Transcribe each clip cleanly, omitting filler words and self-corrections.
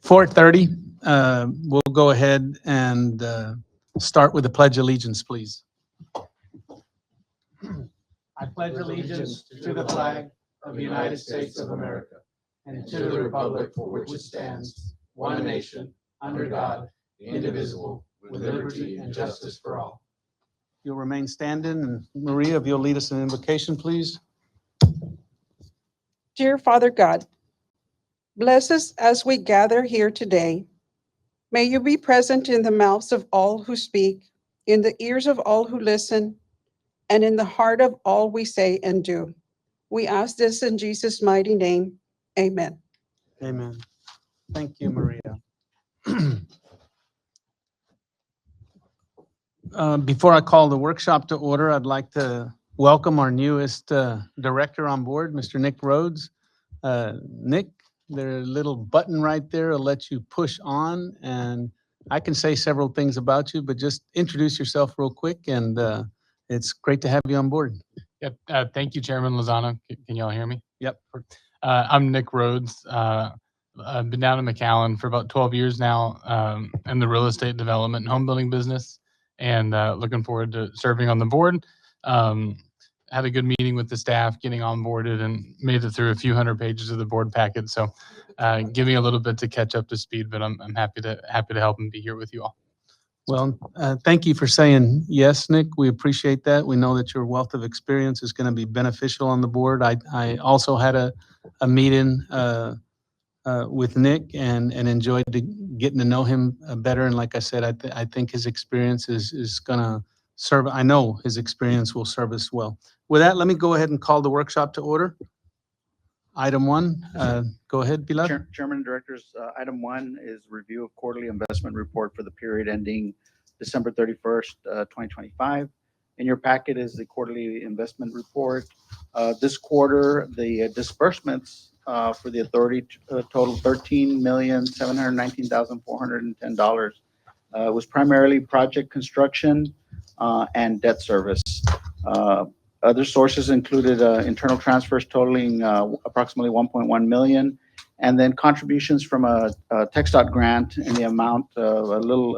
4:30. We'll go ahead and start with the Pledge of Allegiance, please. I pledge allegiance to the flag of the United States of America and to the republic for which it stands, one nation, under God, indivisible, with liberty and justice for all. You'll remain standing, and Maria, if you'll lead us in invocation, please. Dear Father God, bless us as we gather here today. May you be present in the mouths of all who speak, in the ears of all who listen, and in the heart of all we say and do. We ask this in Jesus' mighty name. Amen. Amen. Thank you, Maria. Before I call the workshop to order, I'd like to welcome our newest director on board, Mr. Nick Rhodes. Nick, there's a little button right there will let you push on, and I can say several things about you, but just introduce yourself real quick, and it's great to have you on board. Yep. Thank you, Chairman Lozano. Can y'all hear me? Yep. I'm Nick Rhodes. I've been down in McAllen for about 12 years now in the real estate development and home building business, and looking forward to serving on the board. Had a good meeting with the staff, getting onboarded, and made it through a few hundred pages of the board packet. So give me a little bit to catch up to speed, but I'm happy to help and be here with you all. Well, thank you for saying yes, Nick. We appreciate that. We know that your wealth of experience is going to be beneficial on the board. I also had a meeting with Nick and enjoyed getting to know him better. And like I said, I think his experience is going to serve. I know his experience will serve us well. With that, let me go ahead and call the workshop to order. Item 1, go ahead, Pilar. Chairman and Directors, item 1 is review of quarterly investment report for the period ending December 31st, 2025. In your packet is the quarterly investment report. This quarter, the disbursements for the authority total $13,719,410. Was primarily project construction and debt service. Other sources included internal transfers totaling approximately 1.1 million, and then contributions from a TxDOT grant in the amount of a little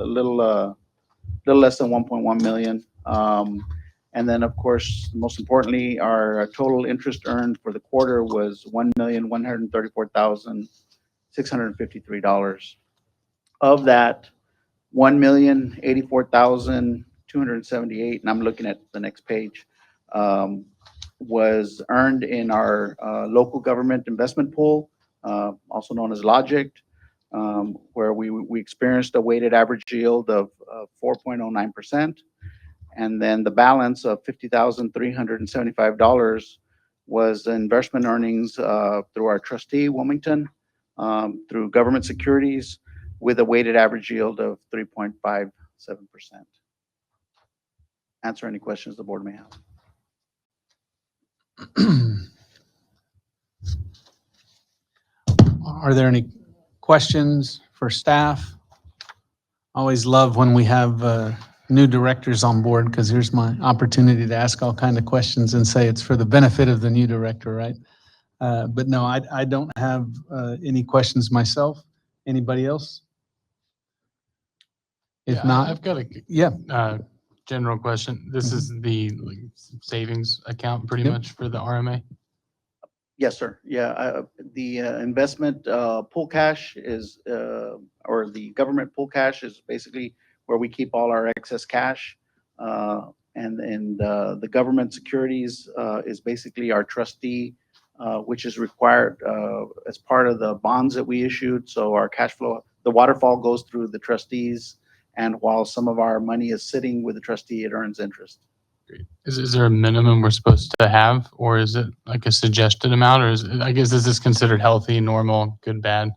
less than 1.1 million. And then, of course, most importantly, our total interest earned for the quarter was $1,134,653. Of that, $1,084,278, and I'm looking at the next page, was earned in our local government investment pool, also known as Logic, where we experienced a weighted average yield of 4.09%. And then the balance of $50,375 was investment earnings through our trustee, Wilmington, through government securities, with a weighted average yield of 3.57%. Answer any questions the board may have. Are there any questions for staff? Always love when we have new directors on board, because here's my opportunity to ask all kinds of questions and say it's for the benefit of the new director, right? But no, I don't have any questions myself. Anybody else? If not, I've got a general question. This is the savings account pretty Yep. much for the RMA? Yes, sir. Yeah, the investment pool cash is, or the government pool cash is basically where we keep all our excess cash. And the government securities is basically our trustee, which is required as part of the bonds that we issued. So our cash flow, the waterfall goes through the trustees, and while some of our money is sitting with the trustee, it earns interest. Great. Is there a minimum we're supposed to have, or is it like a suggested amount, or I guess, is this considered healthy, normal, good, bad?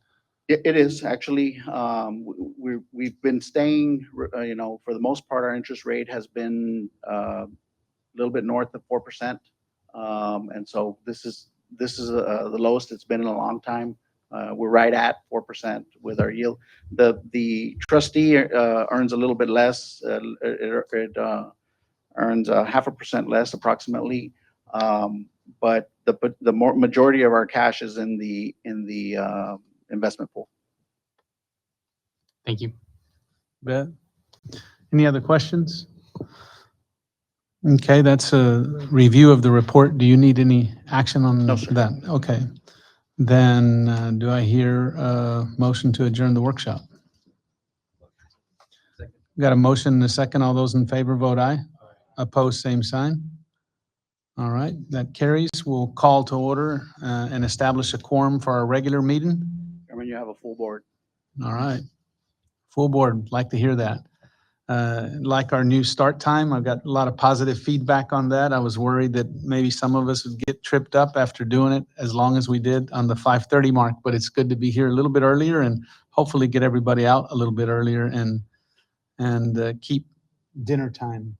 It is actually. We've been staying, for the most part, our interest rate has been a little bit north of 4%. And so this is the lowest it's been in a long time. We're right at 4% with our yield. The trustee earns a little bit less. It earns 0.5% less approximately. But the majority of our cash is in the investment pool. Thank you. Bet. Any other questions? Okay, that's a review of the report. Do you need any action on No, sir. that? Okay. Then do I hear a motion to adjourn the workshop? Got a motion and a second. All those in favor vote aye. Opposed, same sign. All right, that carries. We'll call to order and establish a quorum for our regular meeting. Chairman, you have a full board. All right. Full board, like to hear that. Like our new start time, I've got a lot of positive feedback on that. I was worried that maybe some of us would get tripped up after doing it as long as we did on the 5:30 mark, but it's good to be here a little bit earlier and hopefully get everybody out a little bit earlier and keep dinner time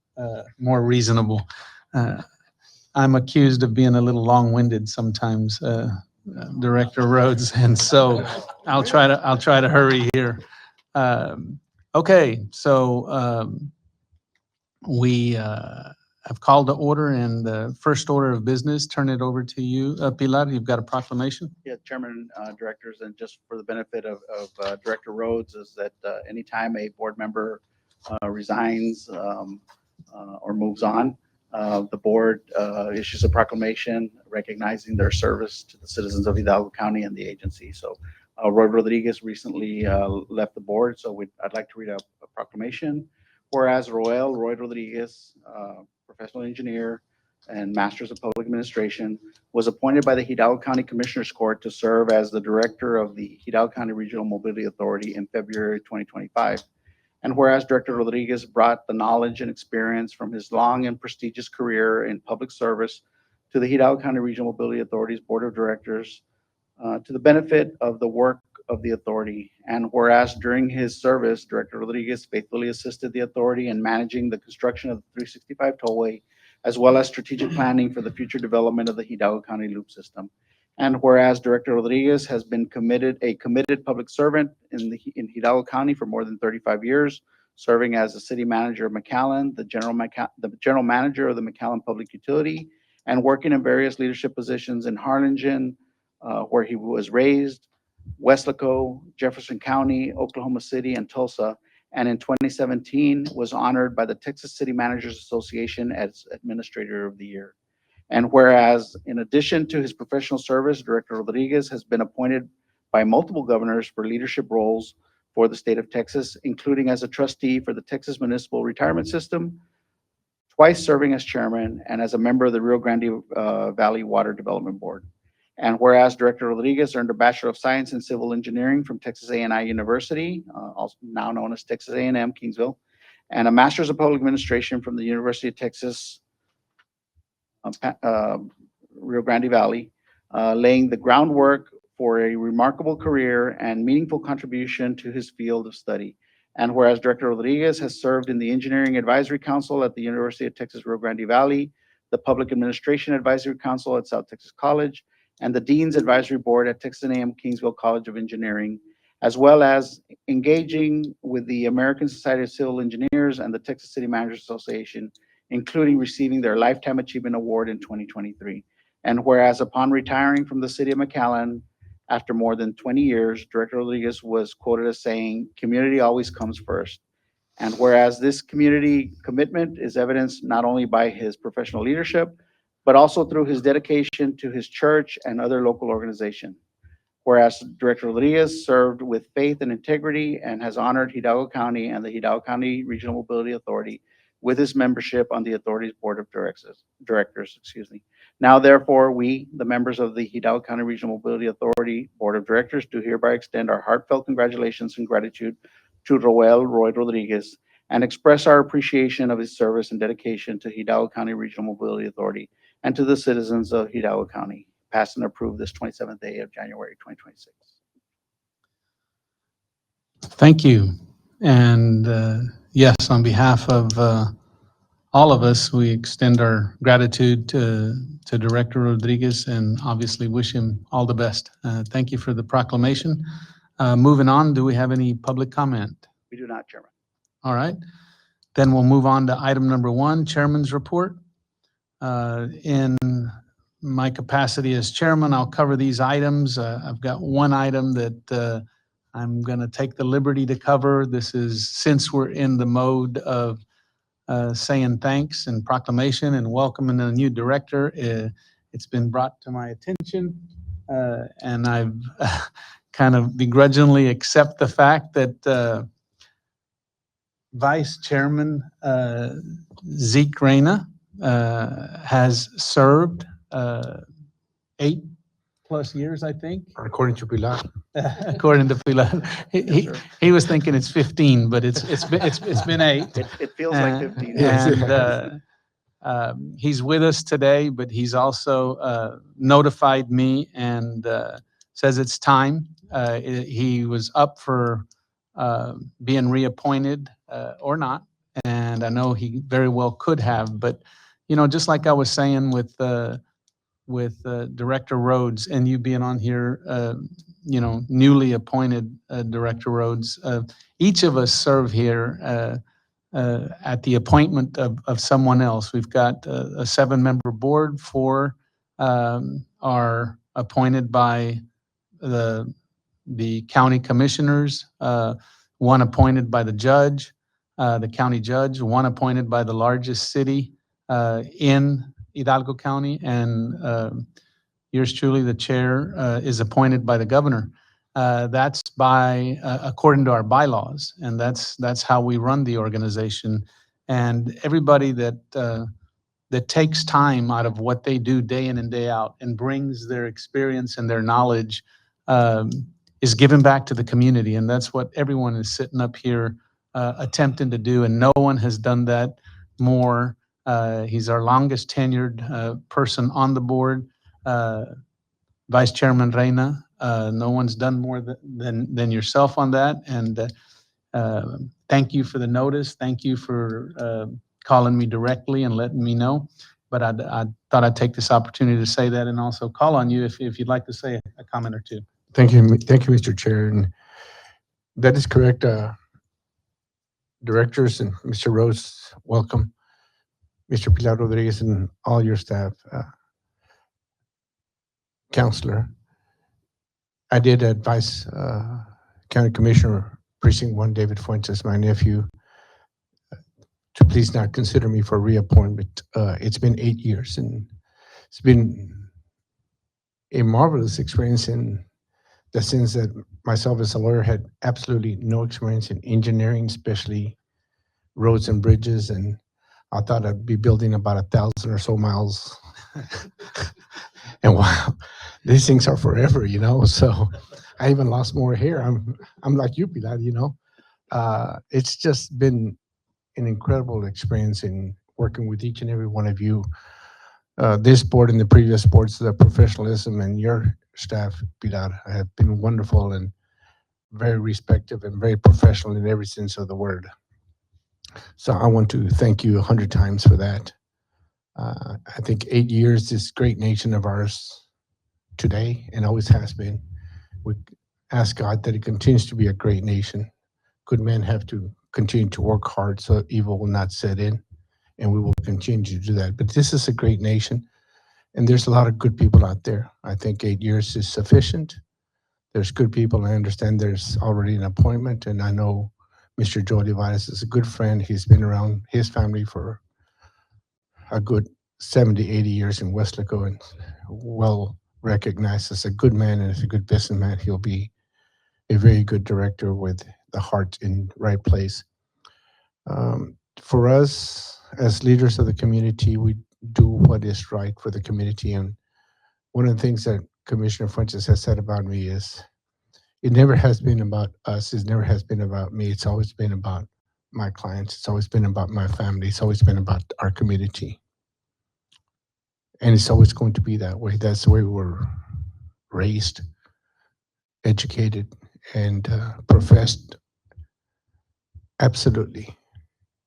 more reasonable. I'm accused of being a little long-winded sometimes, Director Rhodes, and so I'll try to hurry here. Okay, so we have called to order, and the first order of business, turn it over to you. Pilar, you've got a proclamation? Yeah, Chairman, Directors, and just for the benefit of Director Rhodes, is that anytime a board member resigns or moves on, the board issues a proclamation recognizing their service to the citizens of Hidalgo County and the agency. So Roy Rodriguez recently left the board, so I'd like to read a proclamation. Whereas Roy Rodriguez, professional engineer and Masters of Public Administration, was appointed by the Hidalgo County Commissioners Court to serve as the director of the Hidalgo County Regional Mobility Authority in February 2025. And whereas Director Rodriguez brought the knowledge and experience from his long and prestigious career in public service to the Hidalgo County Regional Mobility Authority's Board of Directors to the benefit of the work of the authority. And whereas during his service, Director Rodriguez faithfully assisted the authority in managing the construction of the 365 tollway, as well as strategic planning for the future development of the Hidalgo County loop system. And whereas Director Rodriguez has been a committed public servant in Hidalgo County for more than 35 years, serving as the city manager of McAllen, the general manager of the McAllen Public Utility, and working in various leadership positions in Harlingen, where he was raised, Weslaco, Jefferson County, Oklahoma City, and Tulsa. And in 2017 was honored by the Texas City Managers Association as Administrator of the Year. And whereas, in addition to his professional service, Director Rodriguez has been appointed by multiple governors for leadership roles for the state of Texas, including as a trustee for the Texas Municipal Retirement System, twice serving as chairman, and as a member of the Rio Grande Valley Water Development Board. And whereas Director Rodriguez earned a Bachelor of Science in Civil Engineering from Texas A&I University, also now known as Texas A&M Kingsville, and a Master's of Public Administration from the University of Texas Rio Grande Valley, laying the groundwork for a remarkable career and meaningful contribution to his field of study. And whereas Director Rodriguez has served in the Engineering Advisory Council at the University of Texas Rio Grande Valley, the Public Administration Advisory Council at South Texas College, and the Dean's Advisory Board at Texas A&M Kingsville College of Engineering, as well as engaging with the American Society of Civil Engineers and the Texas City Managers Association, including receiving their Lifetime Achievement Award in 2023. And whereas upon retiring from the city of McAllen, after more than 20 years, Director Rodriguez was quoted as saying, "Community always comes first." And whereas this community commitment is evidenced not only by his professional leadership, but also through his dedication to his church and other local organizations. Whereas Director Rodriguez served with faith and integrity and has honored Hidalgo County and the Hidalgo County Regional Mobility Authority with his membership on the authority's board of directors. Now, therefore, we, the members of the Hidalgo County Regional Mobility Authority Board of Directors, do hereby extend our heartfelt congratulations and gratitude to Roy Rodriguez and express our appreciation of his service and dedication to Hidalgo County Regional Mobility Authority and to the citizens of Hidalgo County. Passed and approved this 27th day of January 2026. Thank you. And yes, on behalf of all of us, we extend our gratitude to Director Rodriguez and obviously wish him all the best. Thank you for the proclamation. Moving on, do we have any public comment? We do not, Chairman. All right. Then we'll move on to item number 1, Chairman's Report. In my capacity as chairman, I'll cover these items. I've got one item that I'm going to take the liberty to cover. This is since we're in the mode of saying thanks and proclamation and welcoming a new director. It's been brought to my attention, and I've kind of begrudgingly accept the fact that Vice Chairman Zeke Reyna has served 8+ years, I think. According to Pilar. According to Pilar. Yes, sir. He was thinking it's 15, but it's been 8. It feels like 15. And he's with us today, but he's also notified me and says it's time. He was up for being reappointed or not, and I know he very well could have, but just like I was saying with Director Rhodes and you being on here, newly appointed Director Rhodes, each of us serve here at the appointment of someone else. We've got a 7-member board. 4 are appointed by the county commissioners, 1 appointed by the judge, the county judge, 1 appointed by the largest city in Hidalgo County, and yours truly, the chair, is appointed by the governor. That's by according to our bylaws, and that's how we run the organization. And everybody that takes time out of what they do day in and day out and brings their experience and their knowledge is given back to the community, and that's what everyone is sitting up here attempting to do, and no one has done that more. He's our longest tenured person on the board, Vice Chairman Reyna. No one's done more than yourself on that, and thank you for the notice. Thank you for calling me directly and letting me know. But I thought I'd take this opportunity to say that and also call on you if you'd like to say a comment or two. Thank you, Mr. Chair. And that is correct. Directors and Mr. Rose, welcome. Mr. Pilar Rodriguez and all your staff. Counselor, I did advise County Commissioner Precinct 1, David Fuentes, my nephew, to please not consider me for reappointment. It's been 8 years, and it's been a marvelous experience in the sense that myself as a lawyer had absolutely no experience in engineering, especially roads and bridges, and I thought I'd be building about 1,000 or so miles. And wow, these things are forever, so I even lost more hair. I'm like you, Pilar, It's just been an incredible experience in working with each and every one of you. This board and the previous boards, the professionalism and your staff, Pilar, have been wonderful and very respectful and very professional in every sense of the word. So I want to thank you 100 times for that. I think 8 years, this great nation of ours today and always has been. We ask God that it continues to be a great nation. Good men have to continue to work hard so evil will not set in, and we will continue to do that. But this is a great nation, and there's a lot of good people out there. I think 8 years is sufficient. There's good people. I understand there's already an appointment, and I know Mr. Joe Olivares is a good friend. He's been around his family for a good 70, 80 years in Weslaco and well recognized as a good man and as a good businessman. He'll be a very good director with the heart in right place. For us, as leaders of the community, we do what is right for the community. And one of the things that Commissioner Fuentes has said about me is, it never has been about us. It never has been about me. It's always been about my clients. It's always been about my family. It's always been about our community. And it's always going to be that way. That's the way we were raised, educated, and professed absolutely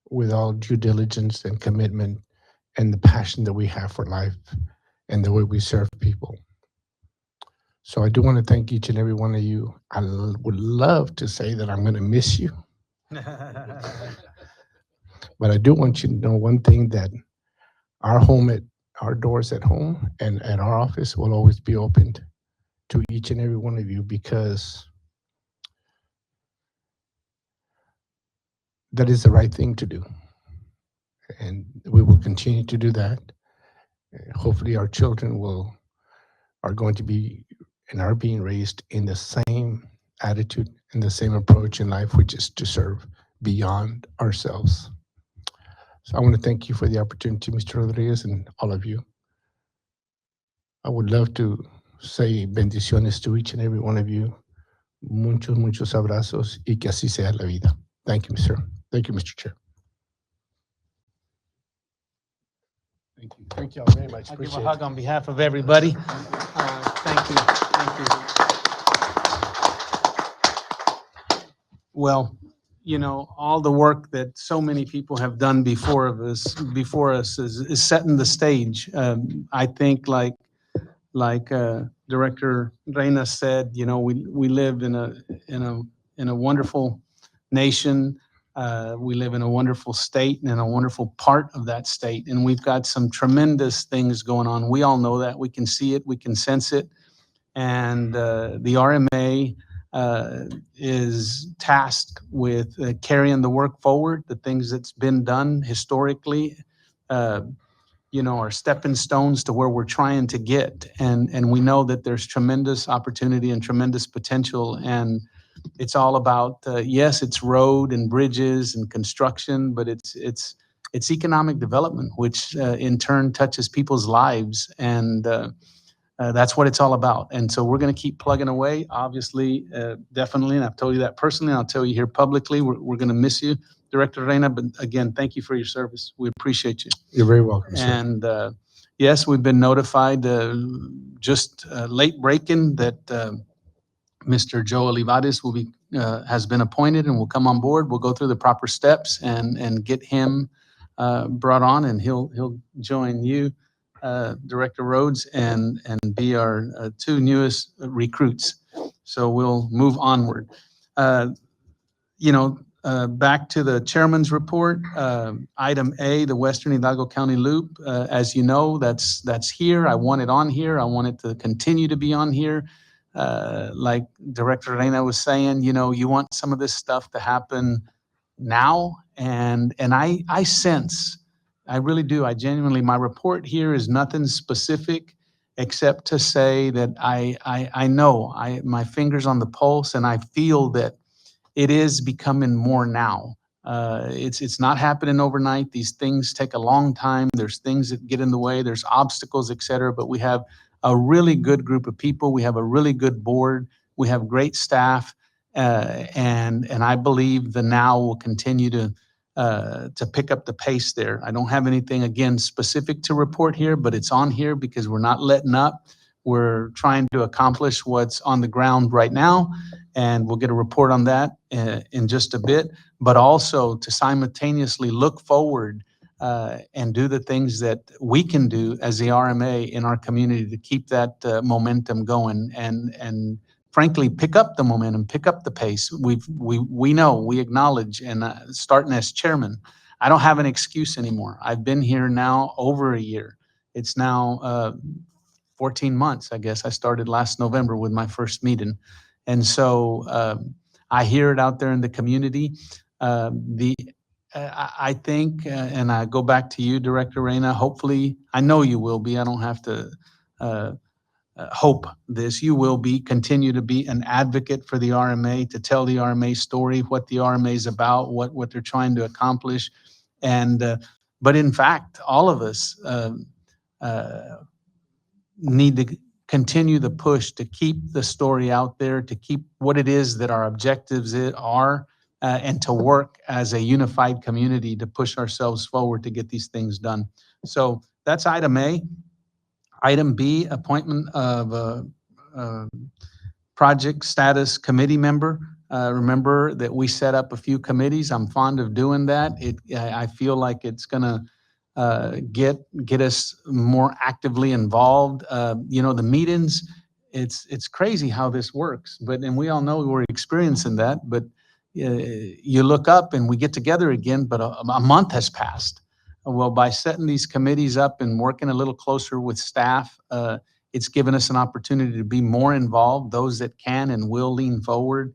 with all due diligence and commitment and the passion that we have for life and the way we serve people. So I do want to thank each and every one of you. I would love to say that I'm going to miss you, but I do want you to know one thing, that our doors at home and at our office will always be opened to each and every one of you, because that is the right thing to do. And we will continue to do that. Hopefully our children are going to be and are being raised in the same attitude and the same approach in life, which is to serve beyond ourselves. So I want to thank you for the opportunity, Mr. Rodriguez, and all of you. I would love to say bendiciones to each and every one of you. Muchos, muchos abrazos y que así sea la vida. Thank you, sir. Thank you, Mr. Chair. Thank you. Thank you all very much. I'll give Appreciate a it. hug on behalf of everybody. Thank you. Thank you. Well, you know, all the work that so many people have done before us is setting the stage. I think like Director Reina said, you know, we live in a wonderful nation. We live in a wonderful state and in a wonderful part of that state, and we've got some tremendous things going on. We all know that. We can see it. We can sense it. And the RMA is tasked with carrying the work forward, the things that's been done historically. You know, are stepping stones to where we're trying to get. And we know that there's tremendous opportunity and tremendous potential. And it's all about, yes, it's road and bridges and construction, but it's economic development, which in turn touches people's lives. And that's what it's all about. And so we're going to keep plugging away, obviously, definitely. And I've told you that personally. And I'll tell you here publicly, we're going to miss you, Director Reina. But again, thank you for your service. We appreciate you. You're very welcome, sir. And yes, we've been notified just late breaking that Mr. Joe Olivares has been appointed and will come on board. We'll go through the proper steps and get him brought on, and he'll join you, Director Rhodes, and be our two newest recruits. So we'll move onward. You know, back to the chairman's report, item A, the Western Hidalgo County Loop. As you know, that's here. I want it on here. I want it to continue to be on here. Like Director Reina was saying, you know, you want some of this stuff to happen now. And I sense, I really do, I genuinely, my report here is nothing specific except to say that I know, my finger's on the pulse, and I feel that it is becoming more now. It's not happening overnight. These things take a long time. There's things that get in the way. There's obstacles, et cetera. But we have a really good group of people. We have a really good board. We have great staff, and I believe the now will continue to pick up the pace there. I don't have anything again specific to report here, but it's on here because we're not letting up. We're trying to accomplish what's on the ground right now, and we'll get a report on that in just a bit, but also to simultaneously look forward and do the things that we can do as the RMA in our community to keep that momentum going and frankly, pick up the momentum, pick up the pace. We know, we acknowledge, and starting as chairman, I don't have an excuse anymore. I've been here now over a year. It's now 14 months, I guess. I started last November with my first meeting. And so I hear it out there in the community. I think, and I go back to you, Director Reina, hopefully, I know you will be. I don't have to hope this. You will be, continue to be an advocate for the RMA, to tell the RMA story, what the RMA is about, what they're trying to accomplish. And, but in fact, all of us need to continue the push to keep the story out there, to keep what it is that our objectives are, and to work as a unified community to push ourselves forward to get these things done. So that's item A. Item B, appointment of a project status committee member. Remember that we set up a few committees. I'm fond of doing that. I feel like it's gonna get us more actively involved. You know, the meetings, it's crazy how this works, and we all know we're experiencing that, but you look up and we get together again, but a month has passed. Well, by setting these committees up and working a little closer with staff, it's given us an opportunity to be more involved, those that can and will lean forward.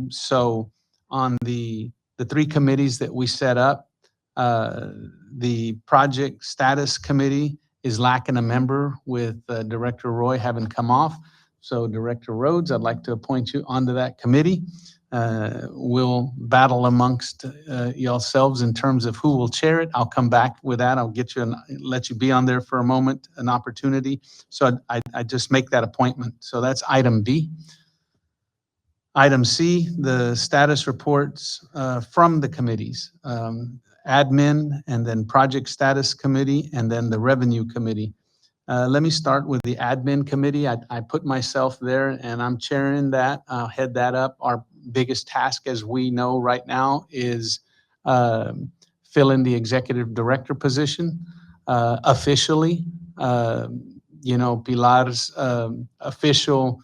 So on the the three committees that we set up. The Project Status Committee is lacking a member with Director Roy having come off. So Director Rhodes, I'd like to appoint you onto that committee. We'll battle amongst yourselves in terms of who will chair it. I'll come back with that. I'll get you and let you be on there for a moment, an opportunity. So I just make that appointment. So that's item B. Item C, the status reports from the committees, admin, and then project status committee, and then the revenue committee. Let me start with the admin committee. I put myself there and I'm chairing that. I'll head that up. Our biggest task, as we know right now, is filling the executive director position officially. Pilar's official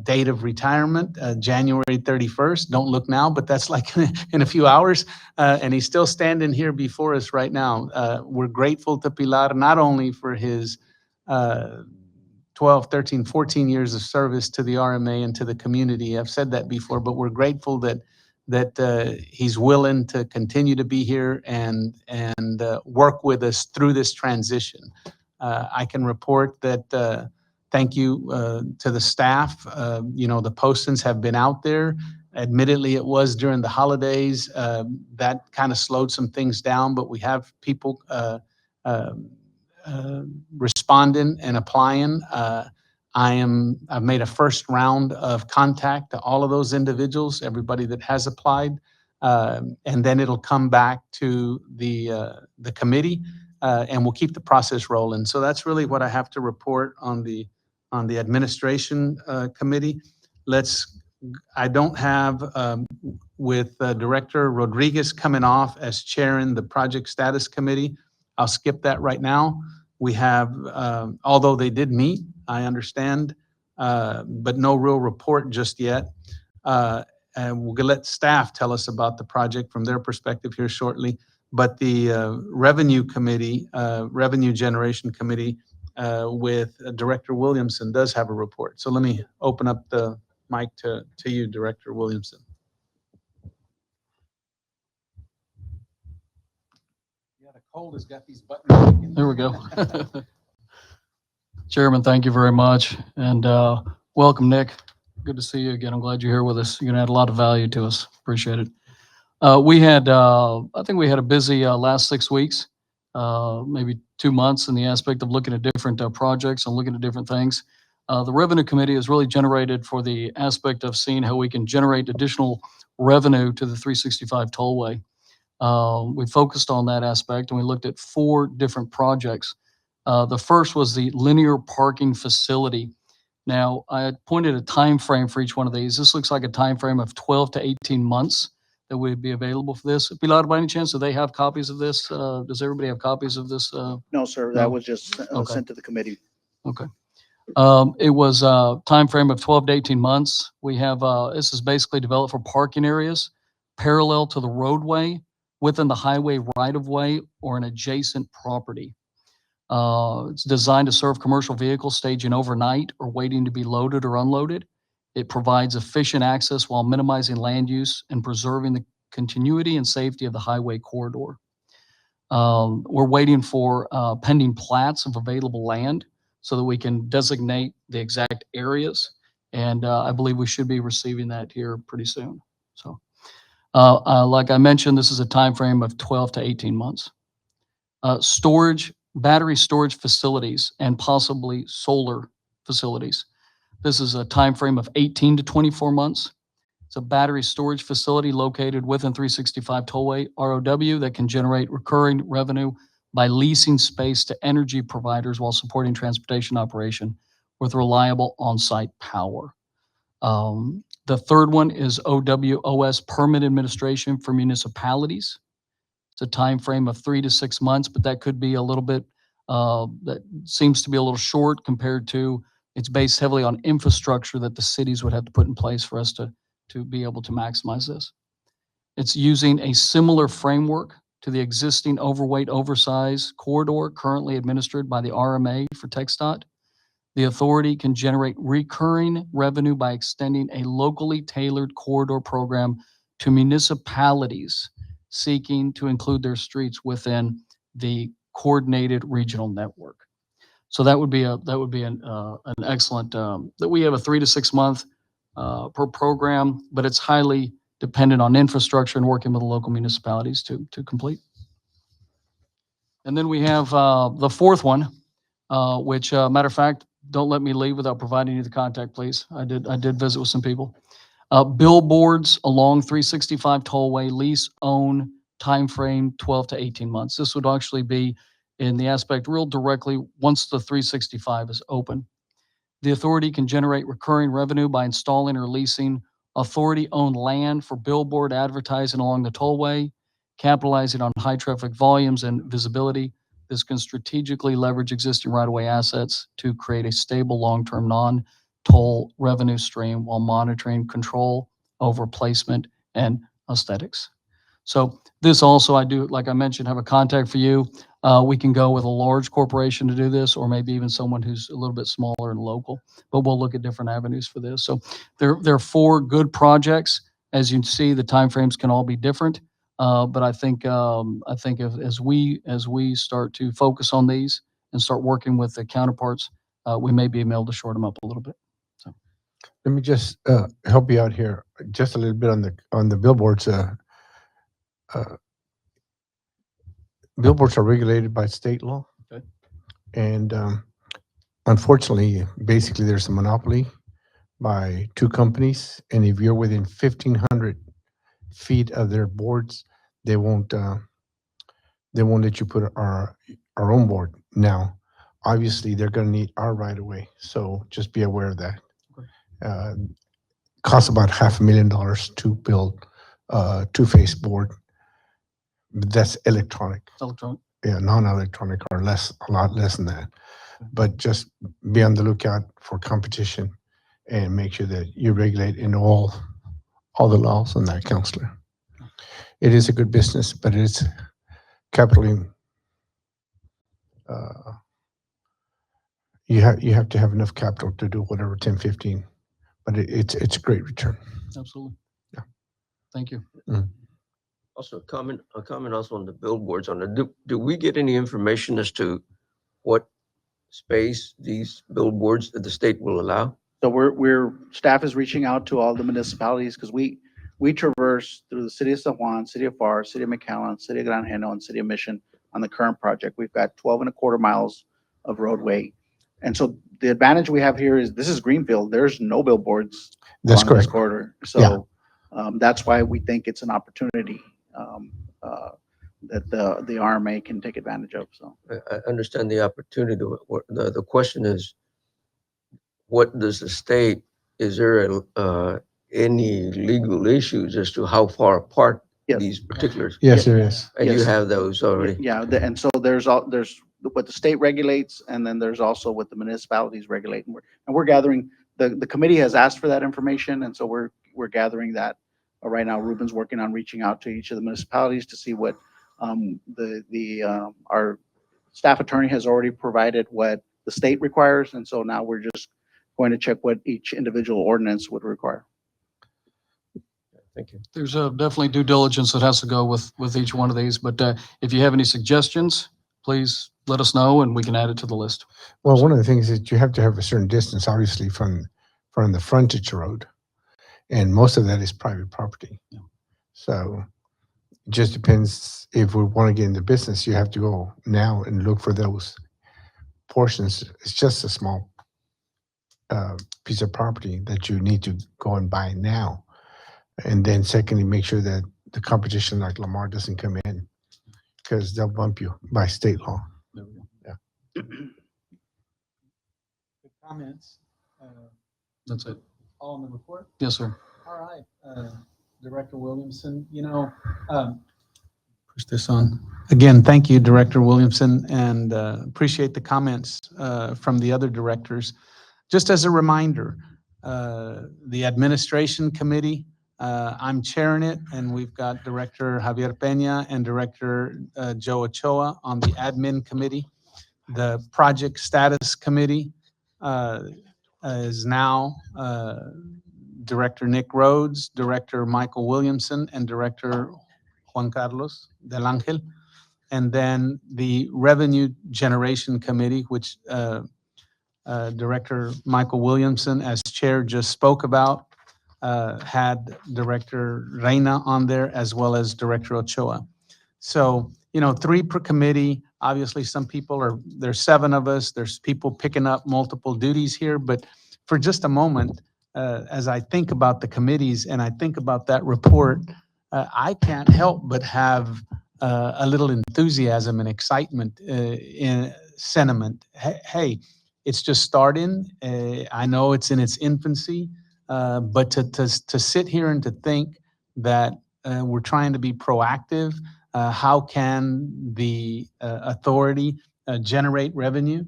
date of retirement, January 31st. Don't look now, but that's like in a few hours. And he's still standing here before us right now. We're grateful to Pilar, not only for his 12, 13, 14 years of service to the RMA and to the community. I've said that before, but we're grateful that he's willing to continue to be here and work with us through this transition. I can report that thank you to the staff. The postings have been out there. Admittedly, it was during the holidays. That kind of slowed some things down, but we have people responding and applying. I've made a first round of contact to all of those individuals, everybody that has applied, and then it'll come back to the committee, and we'll keep the process rolling. So that's really what I have to report on the administration committee. I don't have with Director Rodriguez coming off as chairing the project status committee. I'll skip that right now. We have, although they did meet, I understand, but no real report just yet. And we'll let staff tell us about the project from their perspective here shortly. But the revenue committee, revenue generation committee with Director Williamson does have a report. So let me open up the mic to you, Director Williamson. Yeah, the cold has got these buttons. There we go. Chairman, thank you very much. And welcome, Nick. Good to see you again. I'm glad you're here with us. You're going to add a lot of value to us. Appreciate it. I think we had a busy last 6 weeks, maybe 2 months in the aspect of looking at different projects and looking at different things. The Revenue Committee is really generated for the aspect of seeing how we can generate additional revenue to the 365 tollway. We focused on that aspect and we looked at 4 different projects. The first was the linear parking facility. Now, I had pointed a time frame for each one of these. This looks like a time frame of 12 to 18 months that would be available for this. Pilar, by any chance, do they have copies of this? Does everybody have copies of this? No, sir, No? that was just Okay. sent to the committee. Okay. It was a time frame of 12 to 18 months. We have, this is basically developed for parking areas parallel to the roadway, within the highway right-of-way, or an adjacent property. It's designed to serve commercial vehicles staging overnight or waiting to be loaded or unloaded. It provides efficient access while minimizing land use and preserving the continuity and safety of the highway corridor. We're waiting for pending plats of available land so that we can designate the exact areas. And I believe we should be receiving that here pretty soon. So, like I mentioned, this is a time frame of 12 to 18 months. Battery storage facilities and possibly solar facilities. This is a time frame of 18 to 24 months. It's a battery storage facility located within 365 Tollway ROW that can generate recurring revenue by leasing space to energy providers while supporting transportation operation with reliable on-site power. The third one is OWOS permit administration for municipalities. It's a time frame of 3 to 6 months, but that could be a little bit, that seems to be a little short compared to, it's based heavily on infrastructure that the cities would have to put in place for us to be able to maximize this. It's using a similar framework to the existing overweight, oversized corridor currently administered by the RMA for TxDOT. The authority can generate recurring revenue by extending a locally tailored corridor program to municipalities seeking to include their streets within the coordinated regional network. So that would be an excellent, that we have a 3 to 6 month per program, but it's highly dependent on infrastructure and working with the local municipalities to complete. And then we have the fourth one, which, matter of fact, don't let me leave without providing you the contact, please. I did visit with some people. Billboards along 365 Tollway, lease, own, timeframe 12 to 18 months. This would actually be in the aspect real directly once the 365 is open. The authority can generate recurring revenue by installing or leasing authority-owned land for billboard advertising along the tollway, capitalizing on high traffic volumes and visibility. This can strategically leverage existing right-of-way assets to create a stable, long-term, non-toll revenue stream while monitoring control over placement and aesthetics. So this also, I do, like I mentioned, have a contact for you. We can go with a large corporation to do this, or maybe even someone who's a little bit smaller and local, but we'll look at different avenues for this. So there are 4 good projects. As you can see, the timeframes can all be different. But I think as we start to focus on these and start working with the counterparts, we may be able to short them up a little bit. So Let me just help you out here just a little bit on the billboards. Billboards are regulated by state law. Okay. And unfortunately, basically, there's a monopoly by 2 companies. And if you're within 1,500 feet of their boards, they won't let you put our own board. Now, obviously, they're going to need our right of way. So just be aware of that. Okay. Costs about $500,000 to build a 2-face board. But that's electronic. electronic. Yeah, non-electronic or less, a lot less than that. But just be on the lookout for competition and make sure that you regulate in all the laws on that, Counselor. It is a good business, but it's capitally, you have to have enough capital to do whatever 10, 15, but it's a great return. Absolutely. Yeah. Thank you. Also, a comment also on the billboards on the, do we get any information as to what space these billboards that the state will allow? So staff is reaching out to all the municipalities because we traverse through the city of San Juan, city of FAR, city of McAllen, city of Gran Geno, and city of Mission on the current project. We've got 12.25 miles of roadway. And so the advantage we have here is this is greenfield. There's no billboards That's along this correct. corridor. So that's why we think it's an opportunity that the RMA can take advantage of. So I understand the opportunity. The question is, what does the state, is there any legal issues as to how far apart Yes. these particulars? Yes, there is. And you Yes. have those already? yeah, and so there's what the state regulates, and then there's also what the municipalities regulate. And we're gathering, the committee has asked for that information, and so we're gathering that. Right now, Ruben's working on reaching out to each of the municipalities to see what our staff attorney has already provided what the state requires, and so now we're just going to check what each individual ordinance would require. Thank you. There's definitely due diligence that has to go with each one of these, but if you have any suggestions, please let us know and we can add it to the list. Well, one of the things is that you have to have a certain distance, obviously, from the frontage road. And most of that is private property. Yeah. So it just depends if we want to get into business, you have to go now and look for those portions. It's just a small piece of property that you need to go and buy now. And then secondly, make sure that the competition like Lamar doesn't come in because they'll bump you by state law. There we go. Yeah. Good comments. That's it. All in the report? Yes, sir. All right, Director Williamson, push this on. Again, thank you, Director Williamson, and appreciate the comments from the other directors. Just as a reminder, the Administration Committee, I'm chairing it, and we've got Director Javier Peña and Director Joe Ochoa on the Admin Committee. The Project Status Committee is now Director Nick Rhodes, Director Michael Williamson, and Director Juan Carlos Del Angel. And then the Revenue Generation Committee, which Director Michael Williamson, as chair, just spoke about, had Director Reina on there as well as Director Ochoa. So, three per committee. Obviously, some people there's 7 of us. There's people picking up multiple duties here. But for just a moment, as I think about the committees and I think about that report, I can't help but have a little enthusiasm and excitement in sentiment. Hey, it's just starting. I know it's in its infancy, but to sit here and to think that we're trying to be proactive, how can the authority generate revenue?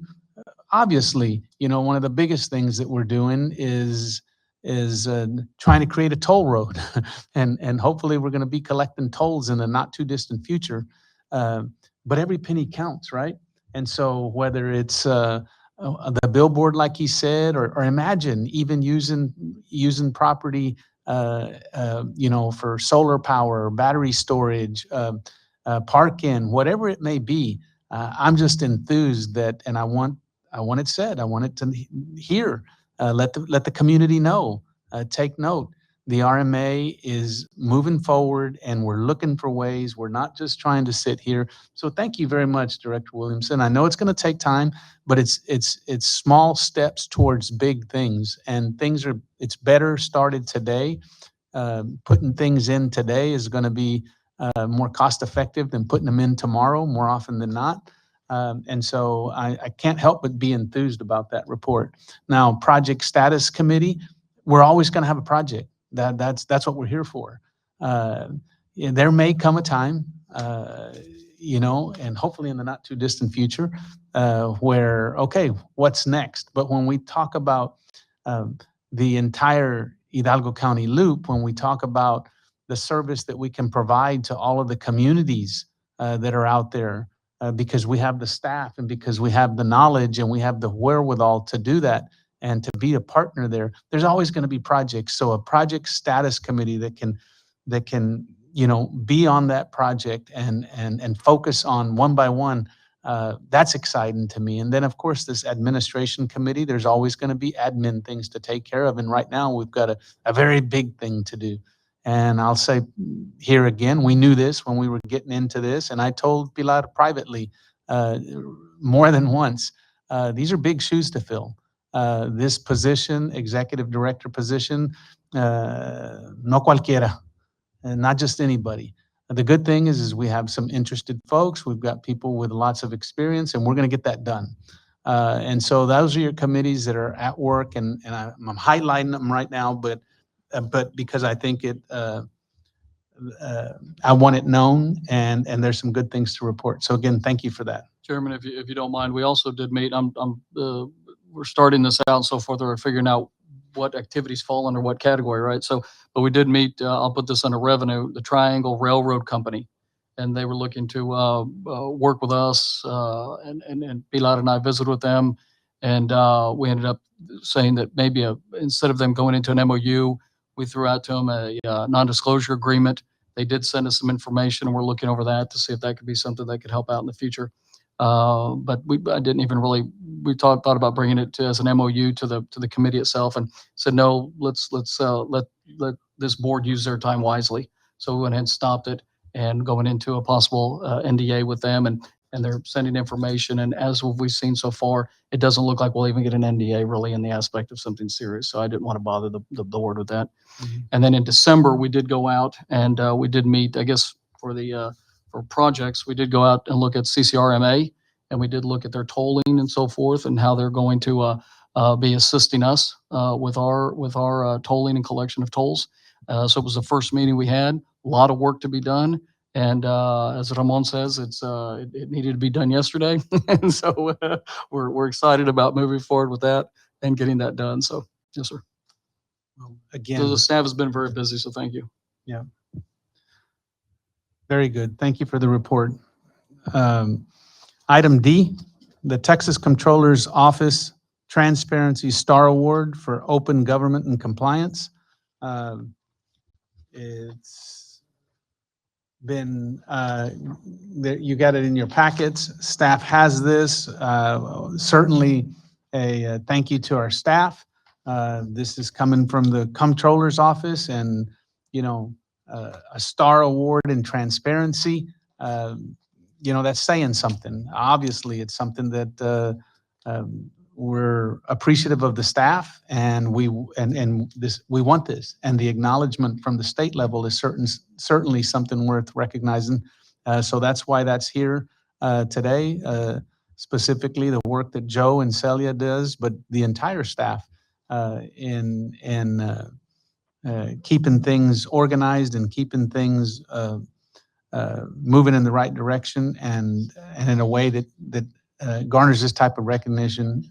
Obviously, one of the biggest things that we're doing is trying to create a toll road, and hopefully we're going to be collecting tolls in the not too distant future. But every penny counts, right? And so whether it's the billboard, like he said, or imagine even using property, for solar power, battery storage, park-in, whatever it may be. I'm just enthused that, and I want it said. I want it to hear. Let the community know. Take note. The RMA is moving forward, and we're looking for ways. We're not just trying to sit here. So thank you very much, Director Williamson. I know it's going to take time, but it's small steps towards big things, and it's better started today. Putting things in today is going to be more cost effective than putting them in tomorrow, more often than not. And so I can't help but be enthused about that report. Now, Project Status Committee, we're always going to have a project. That's what we're here for. There may come a time, and hopefully in the not too distant future, where, okay, what's next? But when we talk about the entire Hidalgo County loop, when we talk about the service that we can provide to all of the communities that are out there, because we have the staff and because we have the knowledge and we have the wherewithal to do that and to be a partner there, there's always going to be projects. So a project status committee that can be on that project and focus on one by one, that's exciting to me. And then, of course, this administration committee, there's always going to be admin things to take care of. And right now, we've got a very big thing to do. And I'll say here again, we knew this when we were getting into this. And I told Pilar privately more than once, these are big shoes to fill. This position, executive director position, no cualquiera, not just anybody. The good thing is we have some interested folks. We've got people with lots of experience, and we're going to get that done. And so those are your committees that are at work, and I'm highlighting them right now, but because I think I want it known, and there's some good things to report. So again, thank you for that. Chairman, if you don't mind, we also did meet, we're starting this out and so forth, or figuring out what activities fall under what category, right? So, but we did meet, I'll put this under revenue, the Triangle Railroad Company. And they were looking to work with us, and Pilar and I visited with them. And we ended up saying that maybe instead of them going into an MOU, we threw out to them a non-disclosure agreement. They did send us some information, and we're looking over that to see if that could be something that could help out in the future. But I didn't even really, we thought about bringing it as an MOU to the committee itself, and said, no, let's let this board use their time wisely. So we went ahead and stopped it and going into a possible NDA with them, and they're sending information. And as we've seen so far, it doesn't look like we'll even get an NDA really in the aspect of something serious. So I didn't want to bother the board with that. Mm-hmm. And then in December, we did go out and we did meet, I guess, for projects, we did go out and look at HCRMA, and we did look at their tolling and so forth, and how they're going to be assisting us with our tolling and collection of tolls. So it was the first meeting we had. A lot of work to be done, and as Ramon says, it needed to be done yesterday, and so we're excited about moving forward with that and getting that done. So yes, sir. Well, again, so the staff has been very busy, so thank you. Yeah. Very good. Thank you for the report. Item D, the Texas Comptroller's Office Transparency Star Award for Open Government and Compliance. Um, It's been, you got it in your packets. Staff has this. Certainly a thank you to our staff. This is coming from the comptroller's office and, you know, a star award in transparency. You know, that's saying something. Obviously, it's something that we're appreciative of the staff and we want this. And the acknowledgement from the state level is certainly something worth recognizing. So that's why that's here today. Specifically the work that Joe and Celia does, but the entire staff in keeping things organized and keeping things moving in the right direction and in a way that garners this type of recognition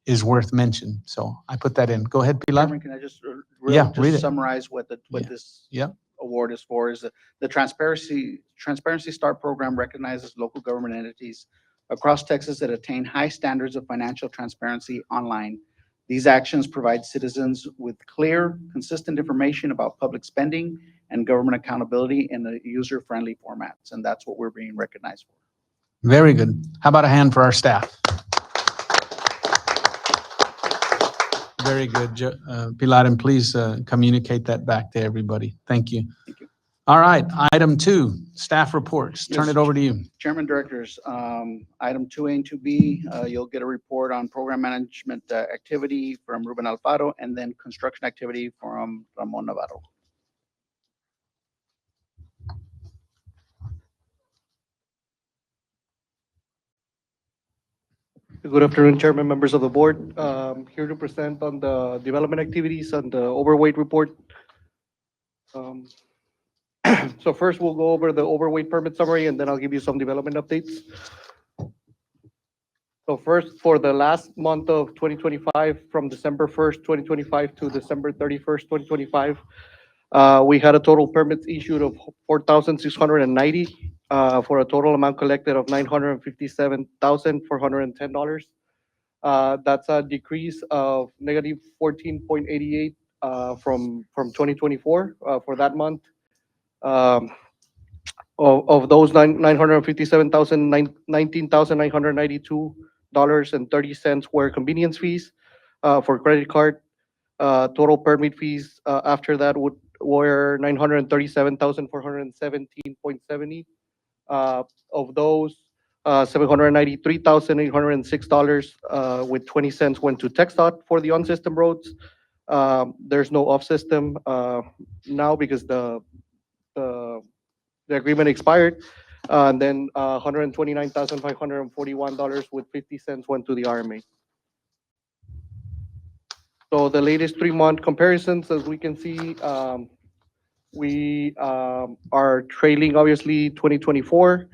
is worth mention. So I put that in. Go ahead, Pilar. Chairman, can I just Yeah, read just it. summarize what Yeah. this Yeah. award is for? Is the Transparency Star program recognizes local government entities across Texas that attain high standards of financial transparency online. These actions provide citizens with clear, consistent information about public spending and government accountability in a user-friendly formats, and that's what we're being recognized for. Very good. How about a hand for our staff? Very good, Pilar, and please communicate that back to everybody. Thank you. Thank you. All right, item 2, staff reports. Turn Yes, it over to you. Chairman, Directors, item 2A and 2B, you'll get a report on program management activity from Ruben Alfaro, and then construction activity from Ramon Navarro. Good afternoon, Chairman, members of the board. Here to present on the development activities and the overweight report. Um, So first, we'll go over the overweight permit summary, and then I'll give you some development updates. So first, for the last month of 2025, from December 1st, 2025 to December 31st, 2025, we had a total permits issued of 4,690 for a total amount collected of $957,410. That's a decrease of negative 14.88 from 2024 for that month. Um, of those 957,000, $19,992.30 were convenience fees for credit card. Total permit fees after that were 937,417.70. Of those, $793,806 with 20 cents went to TxDOT for the on-system roads. There's no off-system now because the agreement expired. And then $129,541 with 50 cents went to the RMA. So the latest 3-month comparisons, as we can see, we are trailing obviously 2024,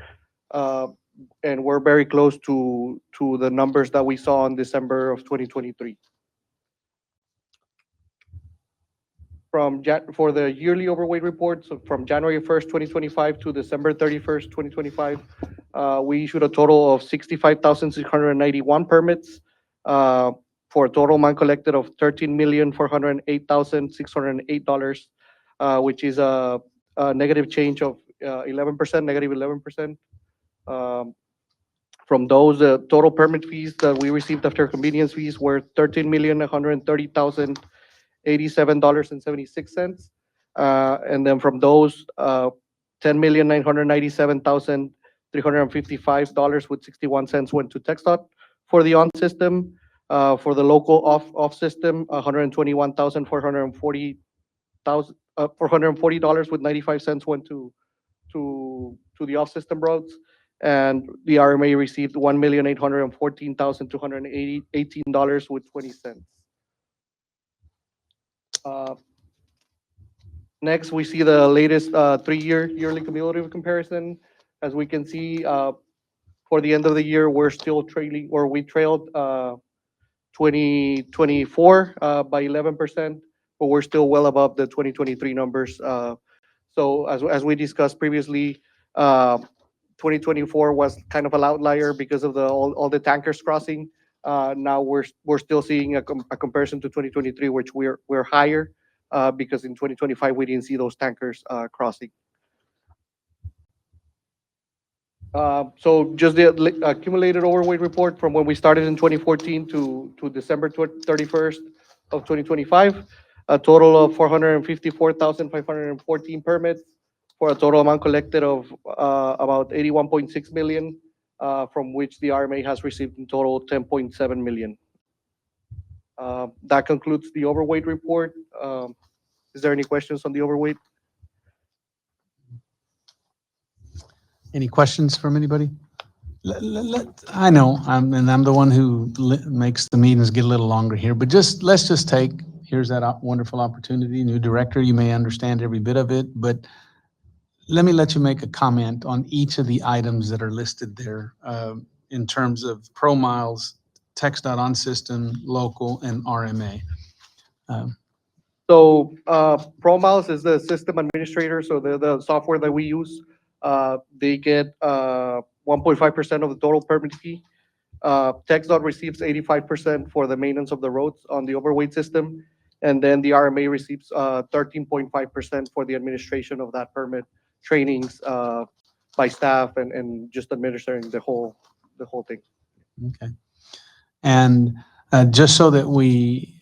and we're very close to the numbers that we saw in December of 2023. For the yearly overweight report, so from January 1st, 2025 to December 31st, 2025, we issued a total of 65,691 permits for a total amount collected of $13,408,608, which is a negative change of 11%, negative 11%. From those, the total permit fees that we received after convenience fees were $13,130,087.76. And then from those, $10,997,355 with 61 cents went to TxDOT for the on system. For the local off system, $440 with 95 cents went to the off system roads. And the RMA received $1,814,218 with 20 cents. Next, we see the latest 3-year yearly cumulative comparison. As we can see, for the end of the year, we're still trailing, or we trailed 2024 by 11%, but we're still well above the 2023 numbers. So as we discussed previously, 2024 was kind of an outlier because of all the tankers crossing. Now we're still seeing a comparison to 2023, which we're higher, because in 2025, we didn't see those tankers crossing. So just the accumulated overweight report from when we started in 2014 to December 31st of 2025, a total of 454,514 permits for a total amount collected of about 81.6 million, from which the RMA has received in total 10.7 million. That concludes the overweight report. Is there any questions on the overweight? Any questions from anybody? I know, I'm the one who makes the meetings get a little longer here, but let's just take, here's that wonderful opportunity, new director, you may understand every bit of it, but let me let you make a comment on each of the items that are listed there, in terms of pro miles, TxDOT on system, local, and RMA. So ProMiles is the system administrator, so the software that we use. They get 1.5% of the total permit fee. TxDOT receives 85% for the maintenance of the roads on the overweight system, and then the RMA receives 13.5% for the administration of that permit, trainings by staff, and just administering the whole thing. Okay. And just so that we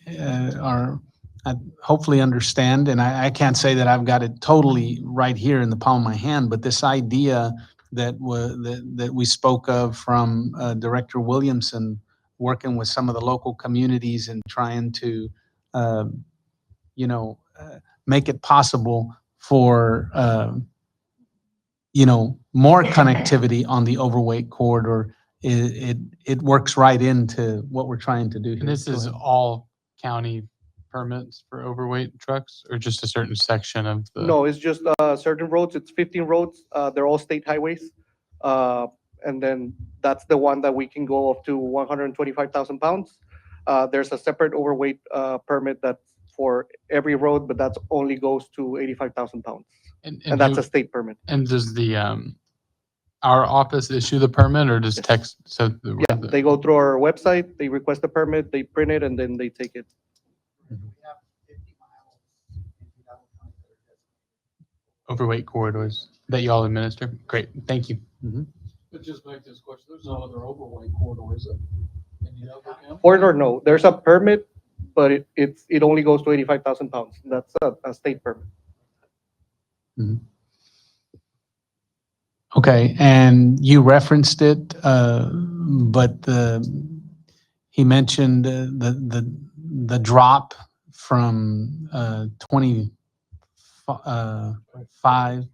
hopefully understand, and I can't say that I've got it totally right here in the palm of my hand, but this idea that we spoke of from Director Williamson, working with some of the local communities and trying to, make it possible for, more connectivity on the overweight corridor. It works right into what we're trying to do here. And this Go is ahead. all county permits for overweight trucks or just a certain section of the? No, it's just certain roads. It's 15 roads. They're all state highways. And then that's the one that we can go up to 125,000 pounds. There's a separate overweight permit that's for every road, but that only goes to 85,000 pounds. And that's who- a state permit. And does our office issue the permit or does Yes. text, so? Yeah, they go through our website, they request a permit, they print it, and then they take it. Overweight corridors that y'all administer? Great, thank you. But just make this question, there's no other overweight corridor, is it? Corridor, no. There's a permit, but it only goes to 85,000 pounds. That's a state permit. Okay, and you referenced it, but he mentioned the drop from 25,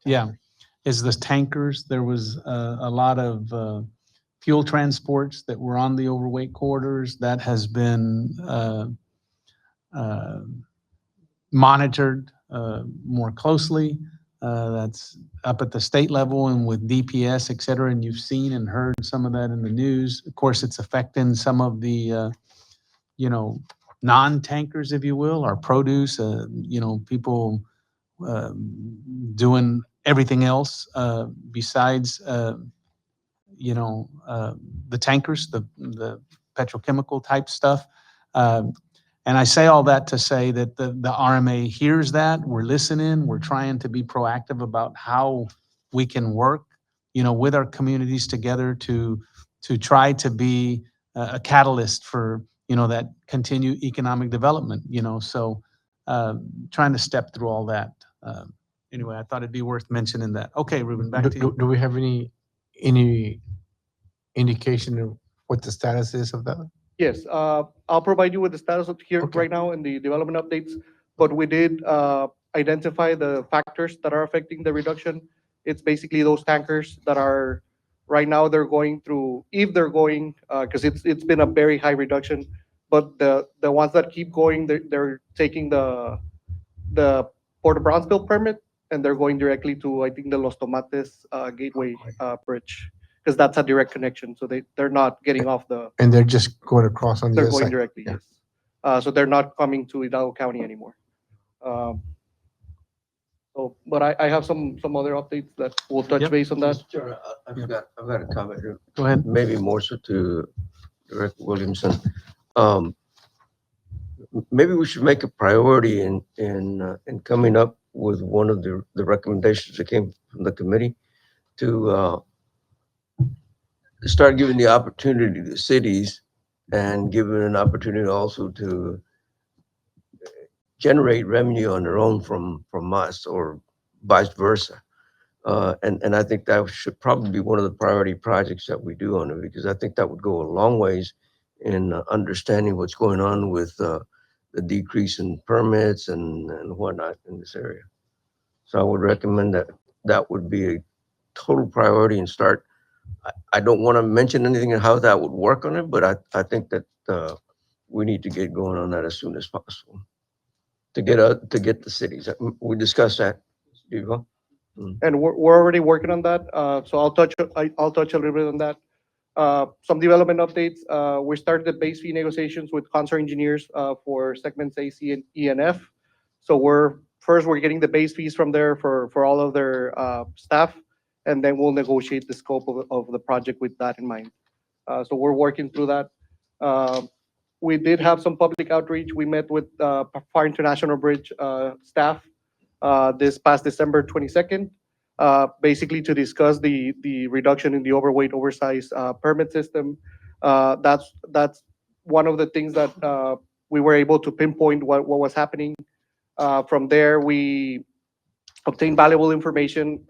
yeah, is the tankers. There was a lot of fuel transports that were on the overweight corridors. That has been monitored more closely. That's up at the state level and with DPS, et cetera, and you've seen and heard some of that in the news. Of course, it's affecting some of the, non-tankers, if you will, our produce, people doing everything else besides, the tankers, the petrochemical type stuff. And I say all that to say that the RMA hears that, we're listening, we're trying to be proactive about how we can work, with our communities together to try to be a catalyst for, that continued economic development, so trying to step through all that. Anyway, I thought it'd be worth mentioning that. Okay, Ruben, back to you. Do we have any indication of what the status is of that? Yes, I'll provide you with the status of here Okay. right now in the development updates, but we did identify the factors that are affecting the reduction. It's basically those tankers that are, right now they're going through, if they're going, because it's been a very high reduction, but the ones that keep going, they're taking the Port of Brownsville permit, and they're going directly to, I think, the Los Tomates Gateway Bridge, because that's a direct connection, so they're not getting off the, And they're just going across on the they're other going side? directly, Yeah. yes. So they're not coming to Hidalgo County anymore. So, but I have some other updates that will touch Yep. base on that. Sure, I've got a comment here, Go ahead. maybe more so to Director Williamson. maybe we should make a priority in coming up with one of the recommendations that came from the committee to start giving the opportunity to cities and giving an opportunity also to generate revenue on their own from us or vice versa. And I think that should probably be one of the priority projects that we do on it, because I think that would go a long ways in understanding what's going on with the decrease in permits and whatnot in this area. So I would recommend that that would be a total priority and start. I don't want to mention anything on how that would work on it, but I think that we need to get going on that as soon as possible to get the cities. We discussed that. Do you go? And we're already working on that. So I'll touch a little bit on that. Some development updates. We started the base fee negotiations with concert engineers for segments A, C, and E and F. So we're getting the base fees from there for all of their staff, and then we'll negotiate the scope of the project with that in mind. So we're working through that. We did have some public outreach. We met with Far International Bridge staff this past December 22nd, basically to discuss the reduction in the overweight, oversized permit system. That's one of the things that we were able to pinpoint what was happening. From there, we obtained valuable information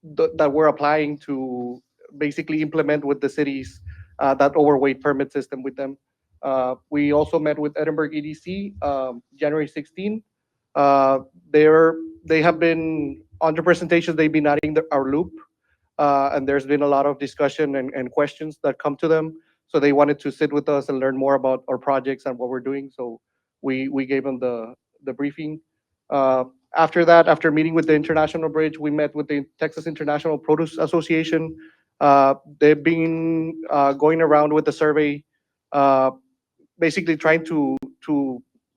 that we're applying to basically implement with the cities that overweight permit system with them. We also met with Edinburgh EDC January 16. They have been under presentations. They've been adding our loop, and there's been a lot of discussion and questions that come to them. So they wanted to sit with us and learn more about our projects and what we're doing. So we gave them the briefing. After that, after meeting with the International Bridge, we met with the Texas International Produce Association. They've been going around with the survey, basically trying to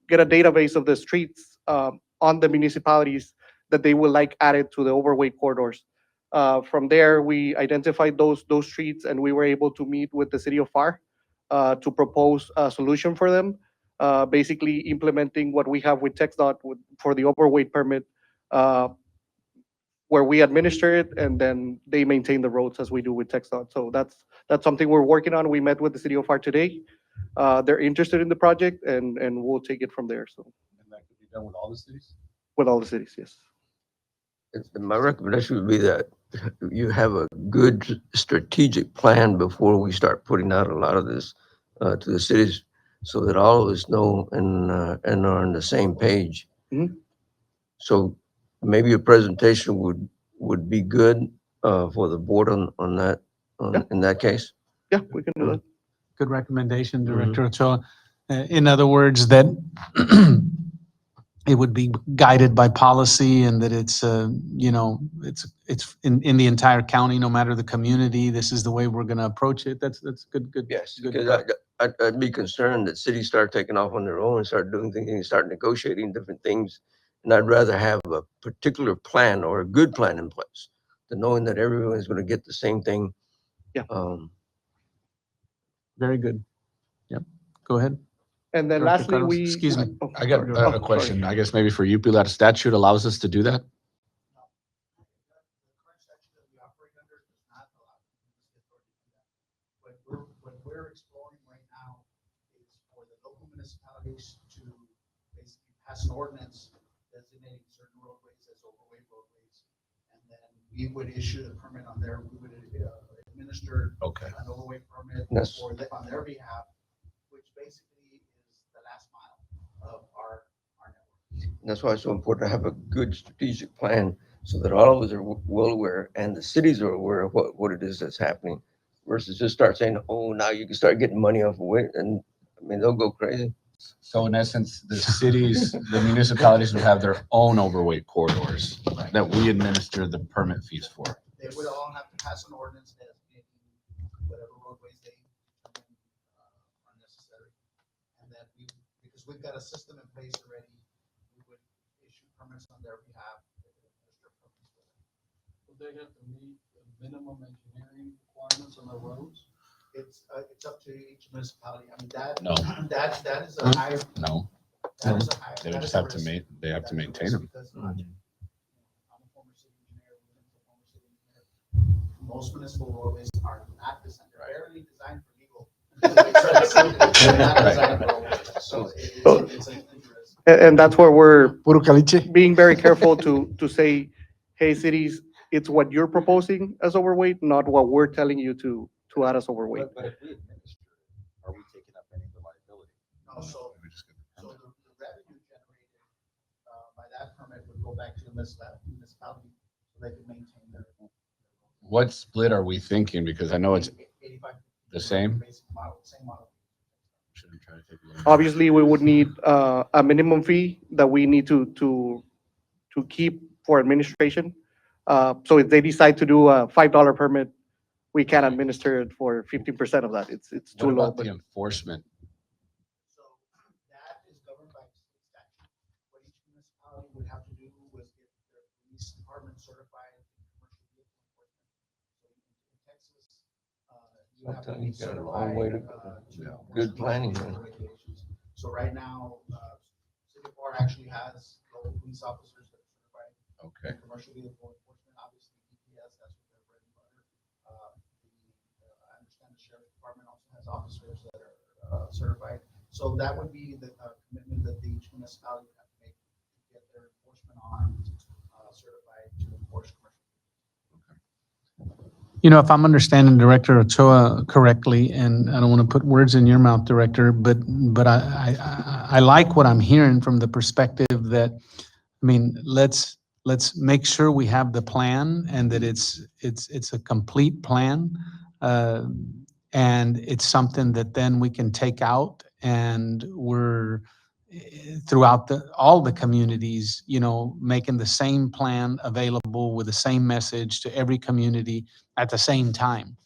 get a database of the streets on the municipalities that they would like added to the overweight corridors. From there, we identified those streets, and we were able to meet with the city of FAR to propose a solution for them, basically implementing what we have with TxDOT for the overweight permit, where we administer it and then they maintain the roads as we do with TxDOT. So that's something we're working on. We met with the city of FAR today. They're interested in the project, and we'll take it from there. So And that could be done with all the cities? with all the cities, yes. My recommendation would be that you have a good strategic plan before we start putting out a lot of this to the cities, so that all of us know and are on the same page. Mhm. So maybe a presentation would be good for the board on that, Yeah. in that case. Yeah, we can do that. Good recommendation, Director Ochoa. In other words, that it would be guided by policy and that it's, it's in the entire county, no matter the community, this is the way we're going to approach it. That's good. Yes, Good. because I'd be concerned that cities start taking off on their own and start doing things and start negotiating different things. And I'd rather have a particular plan or a good plan in place than knowing that everyone is going to get the same thing. Yeah. Very good. Yep. Go ahead. And then Director lastly, Carlos, we. excuse me. Oh, I got sorry. a Oh, question, sorry. I guess maybe for you, Pilar. Statute allows us to do that? What we're exploring right now is for the local municipalities to basically pass an ordinance designating certain roadways as overweight roadways. And then we would issue the permit on there, we would administer Okay. an overweight permit Yes. on their behalf, which basically is the last mile of our network. That's why it's so important to have a good strategic plan so that all of us are well aware and the cities are aware of what it is that's happening versus just start saying, oh, now you can start getting money off of it. And I mean, they'll go crazy. So in essence, the cities, the municipalities would have their own overweight corridors that we administer the permit fees for. They would all have to pass an ordinance designating whatever roadways they determine are necessary. And then because we've got a system in place already, we would issue permits on their behalf. Would they have to meet the minimum engineering requirements on the roads? It's up to each municipality. I mean, that No. that is a higher. No. That is a high- They that just is a have to risk. they have to That is a maintain risk them. because, I'm a former city engineer, William's a former city engineer. Most municipal roadways are not designed, they're barely designed for legal. They're not designed for roadways. So it's a huge risk. And that's where we're Puro caliche. being very careful to say, hey, cities, it's what you're proposing as overweight, not what we're telling you to add as overweight. But if we administer it, are we taking up any of the liability? No, so the revenue generated by that permit would go back to the municipality, so they could maintain their. What split are we thinking? Because I know it's 85. the same. Basic model, same model. Shouldn't try to take a little- Obviously, we would need a minimum fee that we need to keep for administration. So if they decide to do a $5 permit, we can administer it for 15% of that. It's What too low. about But the enforcement? So that is governed by state statute. What each municipality would have to do was get their police department certified in commercial vehicle enforcement. So in Texas, you have to be Sometimes you got a certified. long way to go. enforce Good planning, commercial man. regulations. So right now, City of FAR actually has local police officers that are certified Okay. in commercial vehicle enforcement, obviously DPS, that's what their bread and butter. I understand the sheriff's department also has officers that are certified. So that would be the commitment that each municipality would have to make to get their enforcement on certified to enforce commercial. You know, if I'm understanding Director Ochoa correctly, and I don't want to put words in your mouth, Director, but I like what I'm hearing from the perspective that, I mean, let's make sure we have the plan and that it's a complete plan. And it's something that then we can take out and we're throughout all the communities, you know, making the same plan available with the same message to every community at the same time.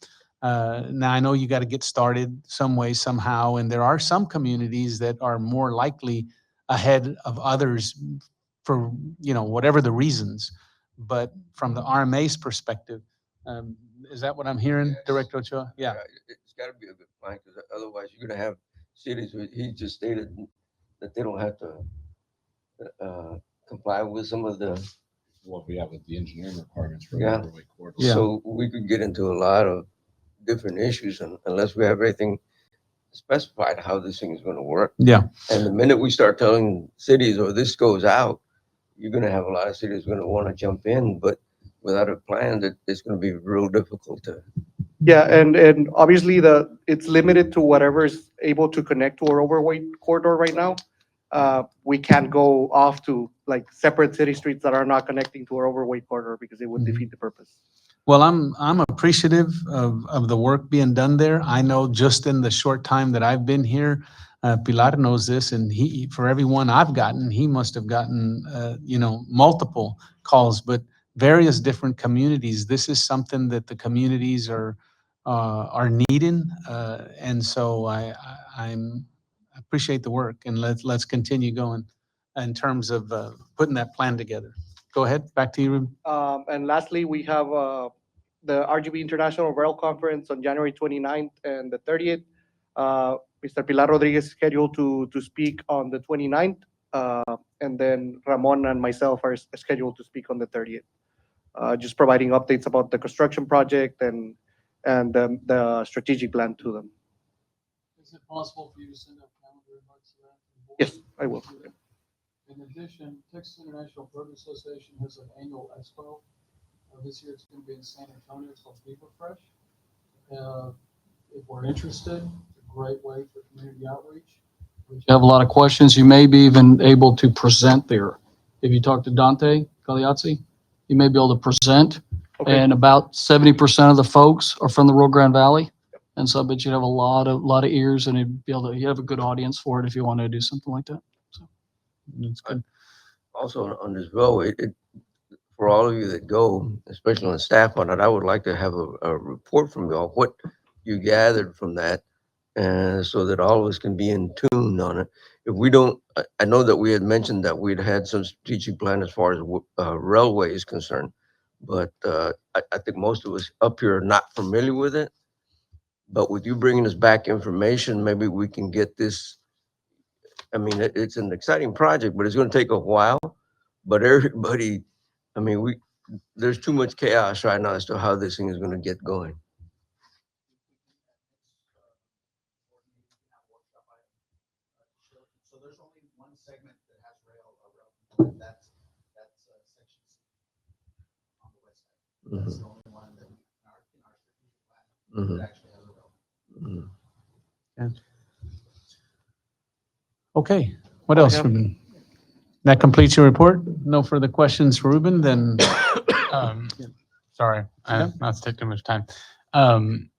Now, I know you got to get started some way, somehow, and there are some communities that are more likely ahead of others for, you know, whatever the reasons. But from the RMA's perspective, is that what I'm hearing, Yes. Director Ochoa? Yeah. It's gotta be a good plan, because otherwise you're gonna have cities, he just stated that they don't have to comply with some of the, What we have with the engineering requirements for Yeah. overweight corridors. Yeah. so we could get into a lot of different issues unless we have everything specified how this thing is gonna work. Yeah. And the minute we start telling cities, or this goes out, you're gonna have a lot of cities gonna wanna jump in, but without a plan, that it's gonna be real difficult to. yeah, and obviously it's limited to whatever is able to connect to our overweight corridor right now. We can't go off to like separate city streets that are not connecting to our overweight corridor because it would Mhm. defeat the purpose. Well, I'm appreciative of the work being done there. I know just in the short time that I've been here, Pilar knows this, and for everyone I've gotten, he must have gotten, you know, multiple calls, but various different communities. This is something that the communities are needing, and so I appreciate the work, and let's continue going in terms of putting that plan together. Go ahead, back to you, Ruben. And lastly, we have the RGB International Rail Conference on January 29th and the 30th. Mr. Pilar Rodriguez is scheduled to speak on the 29th, and then Ramon and myself are scheduled to speak on the 30th. Just providing updates about the construction project and the strategic plan to them. Is it possible for you to send out calendar invites to that? Yes, I will. In addition, Texas International Road Association has an annual expo. This year it's going to be in San Antonio. It's called Beaver Fresh. If we're interested, it's a great way for community outreach. If you have a lot of questions, you may be even able to present there. If you talk to Dante Cagliazzi, you may be able to present. Okay. And about 70% of the folks are from the Rio Grande Valley. And so I bet you'd have a lot of ears, and you'd be able to, you have a good audience for it if you want to do something like that. That's good. Also on this road, for all of you that go, especially on staff on it, I would like to have a report from y'all, what you gathered from that, and so that all of us can be in tune on it. If we don't, I know that we had mentioned that we'd had some strategic plan as far as railway is concerned, but I think most of us up here are not familiar with it. But with you bringing us back information, maybe we can get this I mean, it's an exciting project, but it's gonna take a while. But everybody, I mean, there's too much chaos right now as to how this thing is gonna get going. So there's only one segment that has rail, and that's section C on the west side. That's the only one that in our strategic plan that actually has a rail. Okay, what All I else, have. Ruben? That completes your report? No further questions for Ruben, then, Sorry, Yeah. not to take too much time. On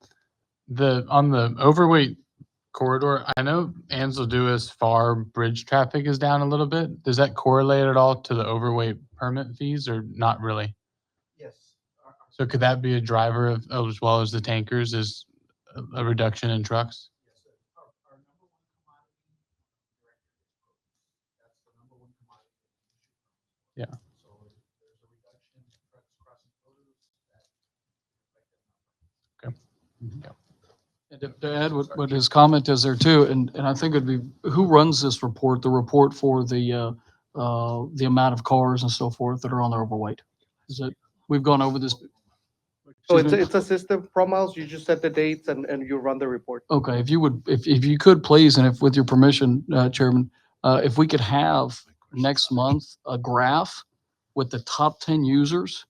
the overweight corridor, I know Ansel Duas Far bridge traffic is down a little bit. Does that correlate at all to the overweight permit fees or not really? Yes. So could that be a driver of, as well as the tankers, is a reduction in trucks? Yes, sir. Our number one commodity, director, is produce. That's the number one commodity that we issue permits for. Yeah. So if there's a reduction in trucks crossing produce, that affect that number. And to add what his comment is there too, and I think it'd be, who runs this report, the report for the amount of cars and so forth that are on the overweight? Is it, we've gone over this. So Excuse me? it's a system, ProMiles, you just set the dates and you run the report. Okay, if you would, if you could please, and if with your permission, Chairman, if we could have next month a graph with the top 10 users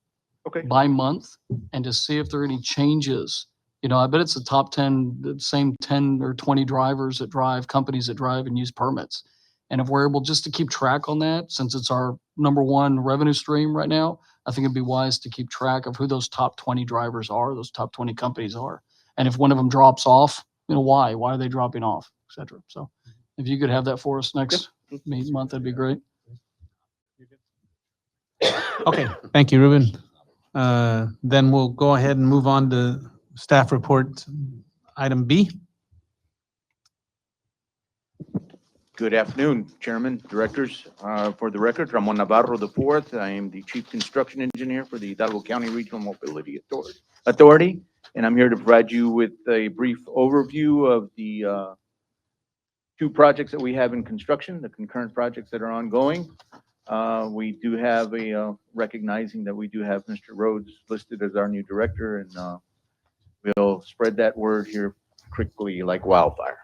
Okay. by month and to see if there are any changes. You know, I bet it's the top 10, the same 10 or 20 drivers that drive, companies that drive and use permits. And if we're able just to keep track on that, since it's our number one revenue stream right now, I think it'd be wise to keep track of who those top 20 drivers are, those top 20 companies are. And if one of them drops off, you know, why? Why are they dropping off, et cetera? So if you could have that for us next month, that'd be great. okay, thank you, Ruben. Then we'll go ahead and move on to staff report, item B. Good afternoon, Chairman, Directors. For the record, Ramon Navarro IV. I am the Chief Construction Engineer for the Hidalgo County Regional Mobility Authority, and I'm here to provide you with a brief overview of the two projects that we have in construction, the concurrent projects that are ongoing. We do have recognizing that we do have Mr. Rhodes listed as our new director, and we'll spread that word here quickly like wildfire.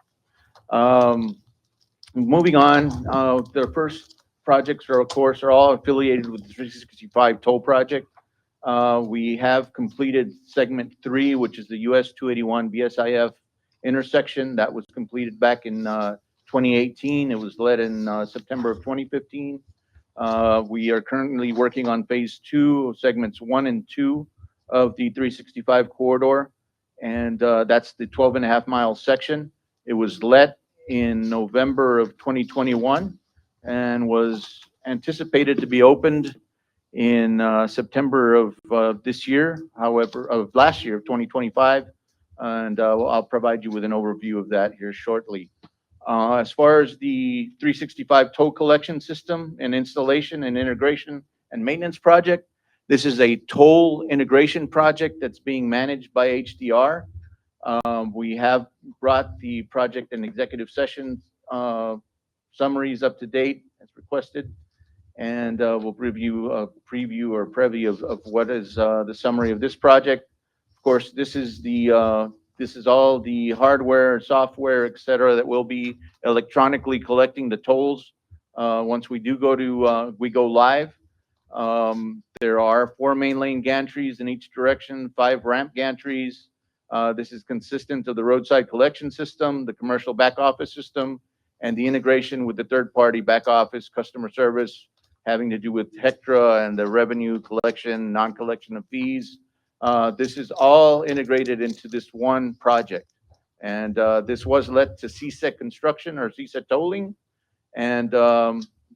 Moving on, the first projects are, of course, are all affiliated with the 365 toll project. We have completed segment 3, which is the US 281 BSIF intersection. That was completed back in 2018. It was led in September of 2015. We are currently working on phase 2 of segments 1 and 2 of the 365 corridor, and that's the 12.5-mile section. It was let in November of 2021 and was anticipated to be opened in September of this year, however, of last year, of 2025. And I'll provide you with an overview of that here shortly. As far as the 365 toll collection system and installation and integration and maintenance project, this is a toll integration project that's being managed by HDR. We have brought the project and executive session summaries up to date as requested, and we'll review a preview or preview of what is the summary of this project. Of course, this is all the hardware, software, et cetera, that will be electronically collecting the tolls once we do go live. There are 4 main lane gantries in each direction, 5 ramp gantries. This is consistent of the roadside collection system, the commercial back office system, and the integration with the third-party back office customer service having to do with HECTRA and the revenue collection, non-collection of fees. This is all integrated into this one project. And this was let to CSEC Construction or CSEC Tolling. And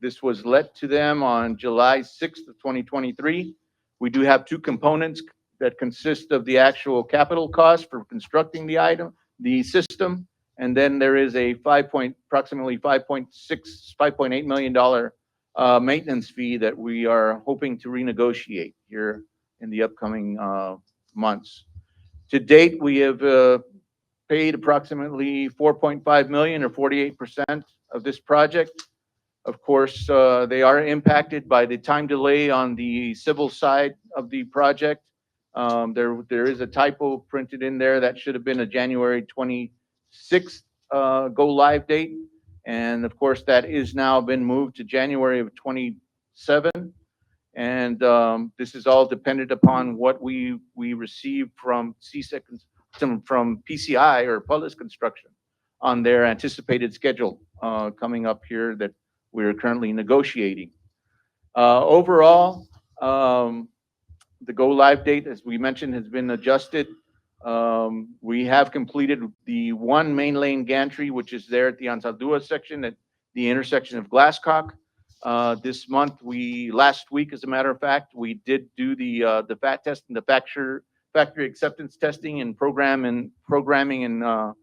this was let to them on July 6th of 2023. We do have 2 components that consist of the actual capital cost for constructing the system, and then there is a approximately $5.8 million maintenance fee that we are hoping to renegotiate here in the upcoming months. To date, we have paid approximately 4.5 million or 48% of this project. Of course, they are impacted by the time delay on the civil side of the project. There is a typo printed in there that should have been a January 26th go live date. And of course, that is now been moved to January of 27. And this is all dependent upon what we receive from from PCI or Public Construction on their anticipated schedule coming up here that we're currently negotiating. Overall, the go live date, as we mentioned, has been adjusted. We have completed the one main lane gantry, which is there at the Ansaldúa section at the intersection of Glasscock. This month, last week, as a matter of fact, we did do the FAT test and the factory acceptance testing and programming and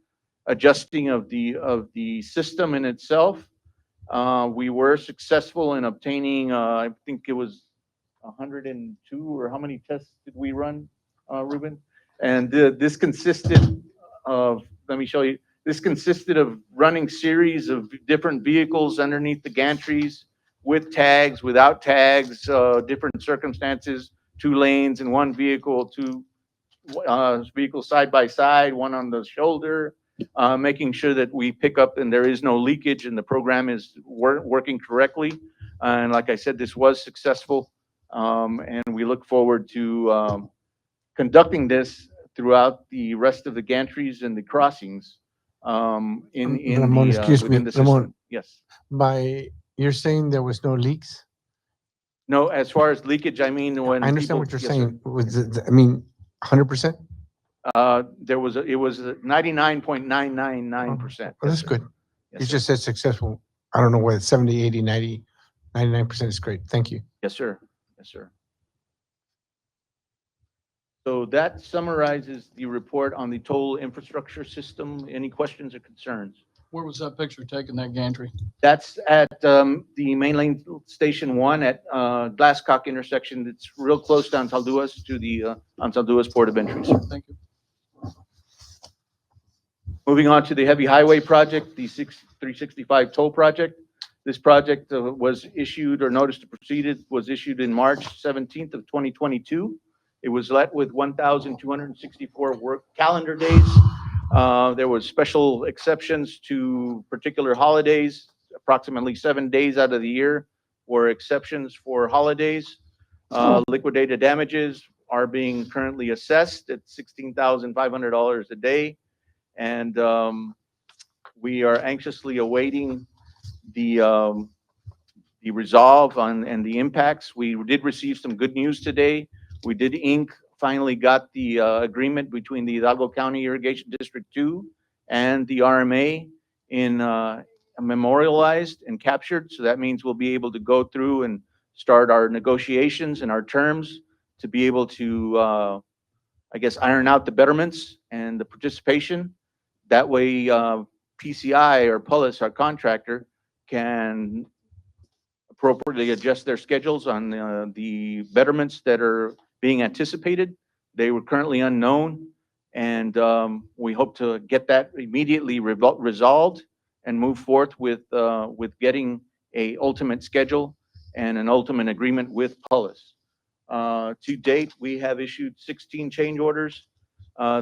adjusting of the system in itself. We were successful in obtaining, I think it was 102, or how many tests did we run, Ruben? And this consisted of, let me show you, this consisted of running series of different vehicles underneath the gantries with tags, without tags, different circumstances, 2 lanes and 1 vehicle, 2 vehicles side by side, 1 on the shoulder, making sure that we pick up and there is no leakage and the program is working correctly. And like I said, this was successful. And we look forward to conducting this throughout the rest of the gantries and the crossings Ramon, excuse me, within the Ramon. system. Yes. You're saying there was no leaks? No, as far as leakage, I mean, when I understand people- what you're yes, sir. saying. Was it, I mean, 100%? It was 99.999%. Well, that's good. Yes, You sir. just said successful. I don't know whether it's 70, 80, 90, 99% is great. Thank you. Yes, sir. Yes, sir. So that summarizes the report on the toll infrastructure system. Any questions or concerns? Where was that picture taken, that gantry? That's at the main lane station 1 at Glasscock intersection. It's real close to Ansaldúas, to the Ansaldúas port of entry, sir. Thank you. Moving on to the heavy highway project, the 365 toll project. This project was issued, or notice to proceed was issued in March 17th of 2022. It was let with 1,264 work calendar days. There was special exceptions to particular holidays, approximately 7 days out of the year were exceptions for holidays. Liquidated damages are being currently assessed at $16,500 a day. And we are anxiously awaiting the resolve on and the impacts. We did receive some good news today. We did finally got the agreement between the Hidalgo County Irrigation District 2 and the RMA in memorialized and captured. So that means we'll be able to go through and start our negotiations and our terms to be able to, I guess, iron out the betterments and the participation. That way, PCI or Pullis, our contractor, can appropriately adjust their schedules on the betterments that are being anticipated. They were currently unknown, and we hope to get that immediately resolved and move forth with getting a ultimate schedule and an ultimate agreement with Pullis. To date, we have issued 16 change orders.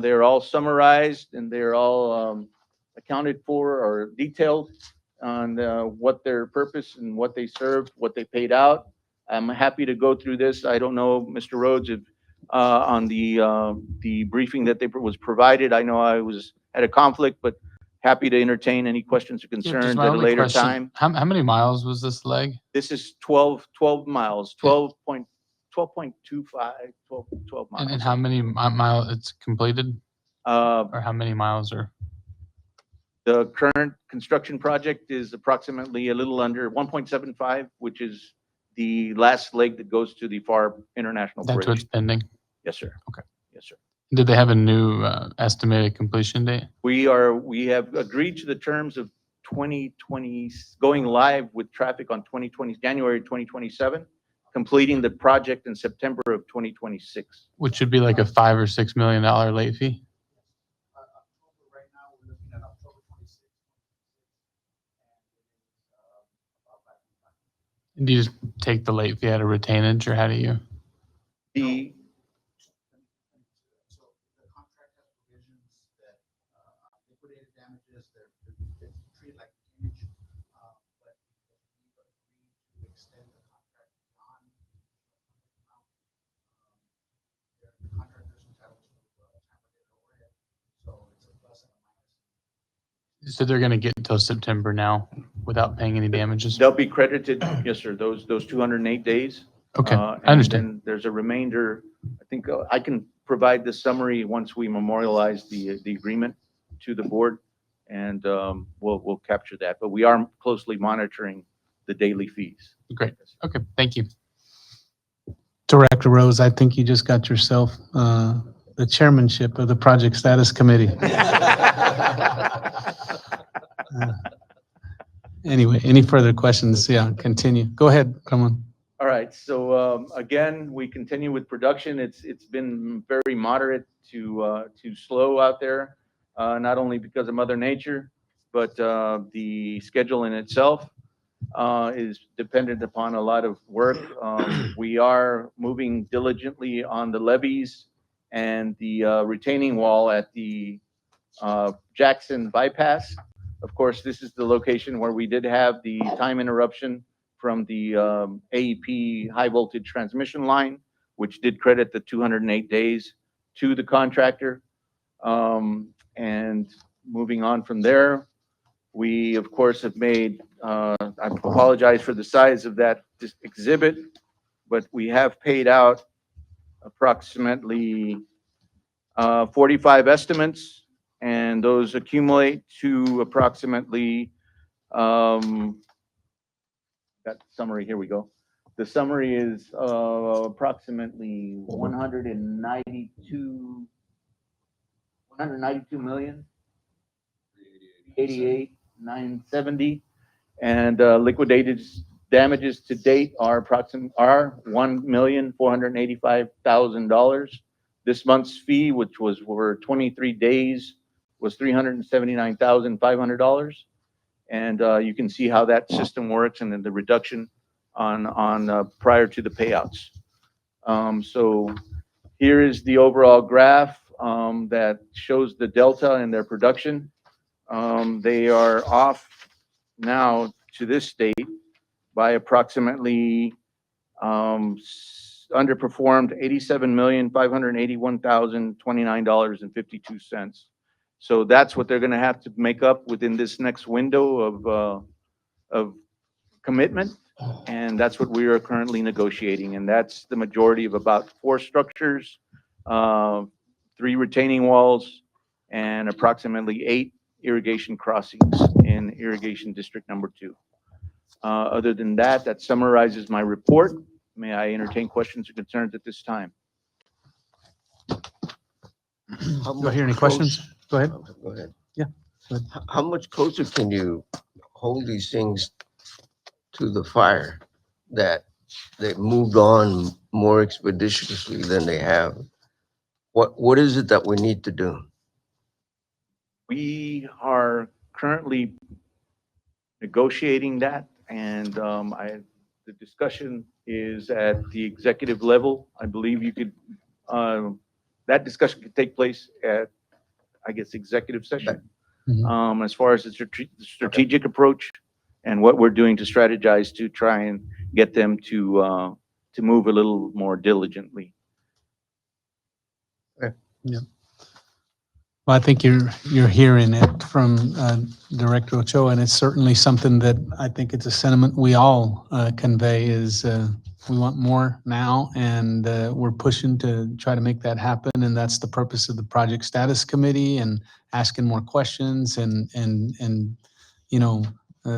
They're all summarized and they're all accounted for or detailed on what their purpose and what they served, what they paid out. I'm happy to go through this. I don't know, Mr. Rhodes, if on the briefing that was provided, I know I was at a conflict, but happy to entertain any questions or Yeah, just concerns my at a only later question, time. How many miles was this leg? This is 12 miles, 12.25, 12 miles. And how many mile it's completed, Uh, or how many miles are? The current construction project is approximately a little under 1.75, which is the last leg that goes to the FAR International That's what's Bridge. pending. Yes, sir. Okay. Yes, sir. Did they have a new estimated completion date? We have agreed to the terms of 2020, going live with traffic on January 2027, completing the project in September of 2026. Which should be like a $5 or $6 million late fee? Right now, Do you just take the late fee out of retainage, or how do you? The, So the contract has provisions that, liquidated damages, they're treated like damage, but because we've agreed to extend the contract beyond the amount, the contractor's entitled to, terminate overhead. So it's a plus and a minus. So they're going to get until September now without paying any damages? they'll be credited, yes, sir, those 208 days. Okay, I I understand. And then there's a remainder, I think, I can provide the summary once we memorialize the agreement to the board, and we'll capture that. But we are closely monitoring the daily fees. Great. Okay, thank you. Director Rose, I think you just got yourself the chairmanship of the Project Status Committee. Anyway, any further questions? Yeah, continue. Go ahead, come on. All right, so again, we continue with production. It's been very moderate to slow out there, not only because of Mother Nature, but the schedule in itself is dependent upon a lot of work. We are moving diligently on the levees and the retaining wall at the Jackson bypass. Of course, this is the location where we did have the time interruption from the AEP high voltage transmission line, which did credit the 208 days to the contractor. And moving on from there, we, of course, have made, I apologize for the size of that exhibit, but we have paid out approximately 45 estimates, and those accumulate to approximately, got the summary, here we go. The summary is approximately 192 million, 88,970, and liquidated damages to date are $1,485,000. This month's fee, which was for 23 days, was $379,500. And you can see how that system works and then the reduction on prior to the payouts. So here is the overall graph that shows the delta in their production. They are off now to this date by approximately underperformed $87,581,029.52. So that's what they're going to have to make up within this next window of commitment, and that's what we are currently negotiating. And that's the majority of about 4 structures, 3 retaining walls, and approximately 8 irrigation crossings in irrigation district number 2. Other than that, that summarizes my report. May I entertain questions or concerns at this time? Do I hear any questions? Go ahead. Go ahead. Yeah, go ahead. How much closer can you hold these things to the fire that they moved on more expeditiously than they have? What is it that we need to do? We are currently negotiating that, and the discussion is at the executive level. I believe you could, that discussion could take place at, I guess, executive session. As far as the strategic approach and what we're doing to strategize to try and get them to move a little more diligently. Well, I think you're hearing it from Director Ochoa, and it's certainly something that I think it's a sentiment we all convey is we want more now, and we're pushing to try to make that happen. And that's the purpose of the Project Status Committee and asking more questions and you know,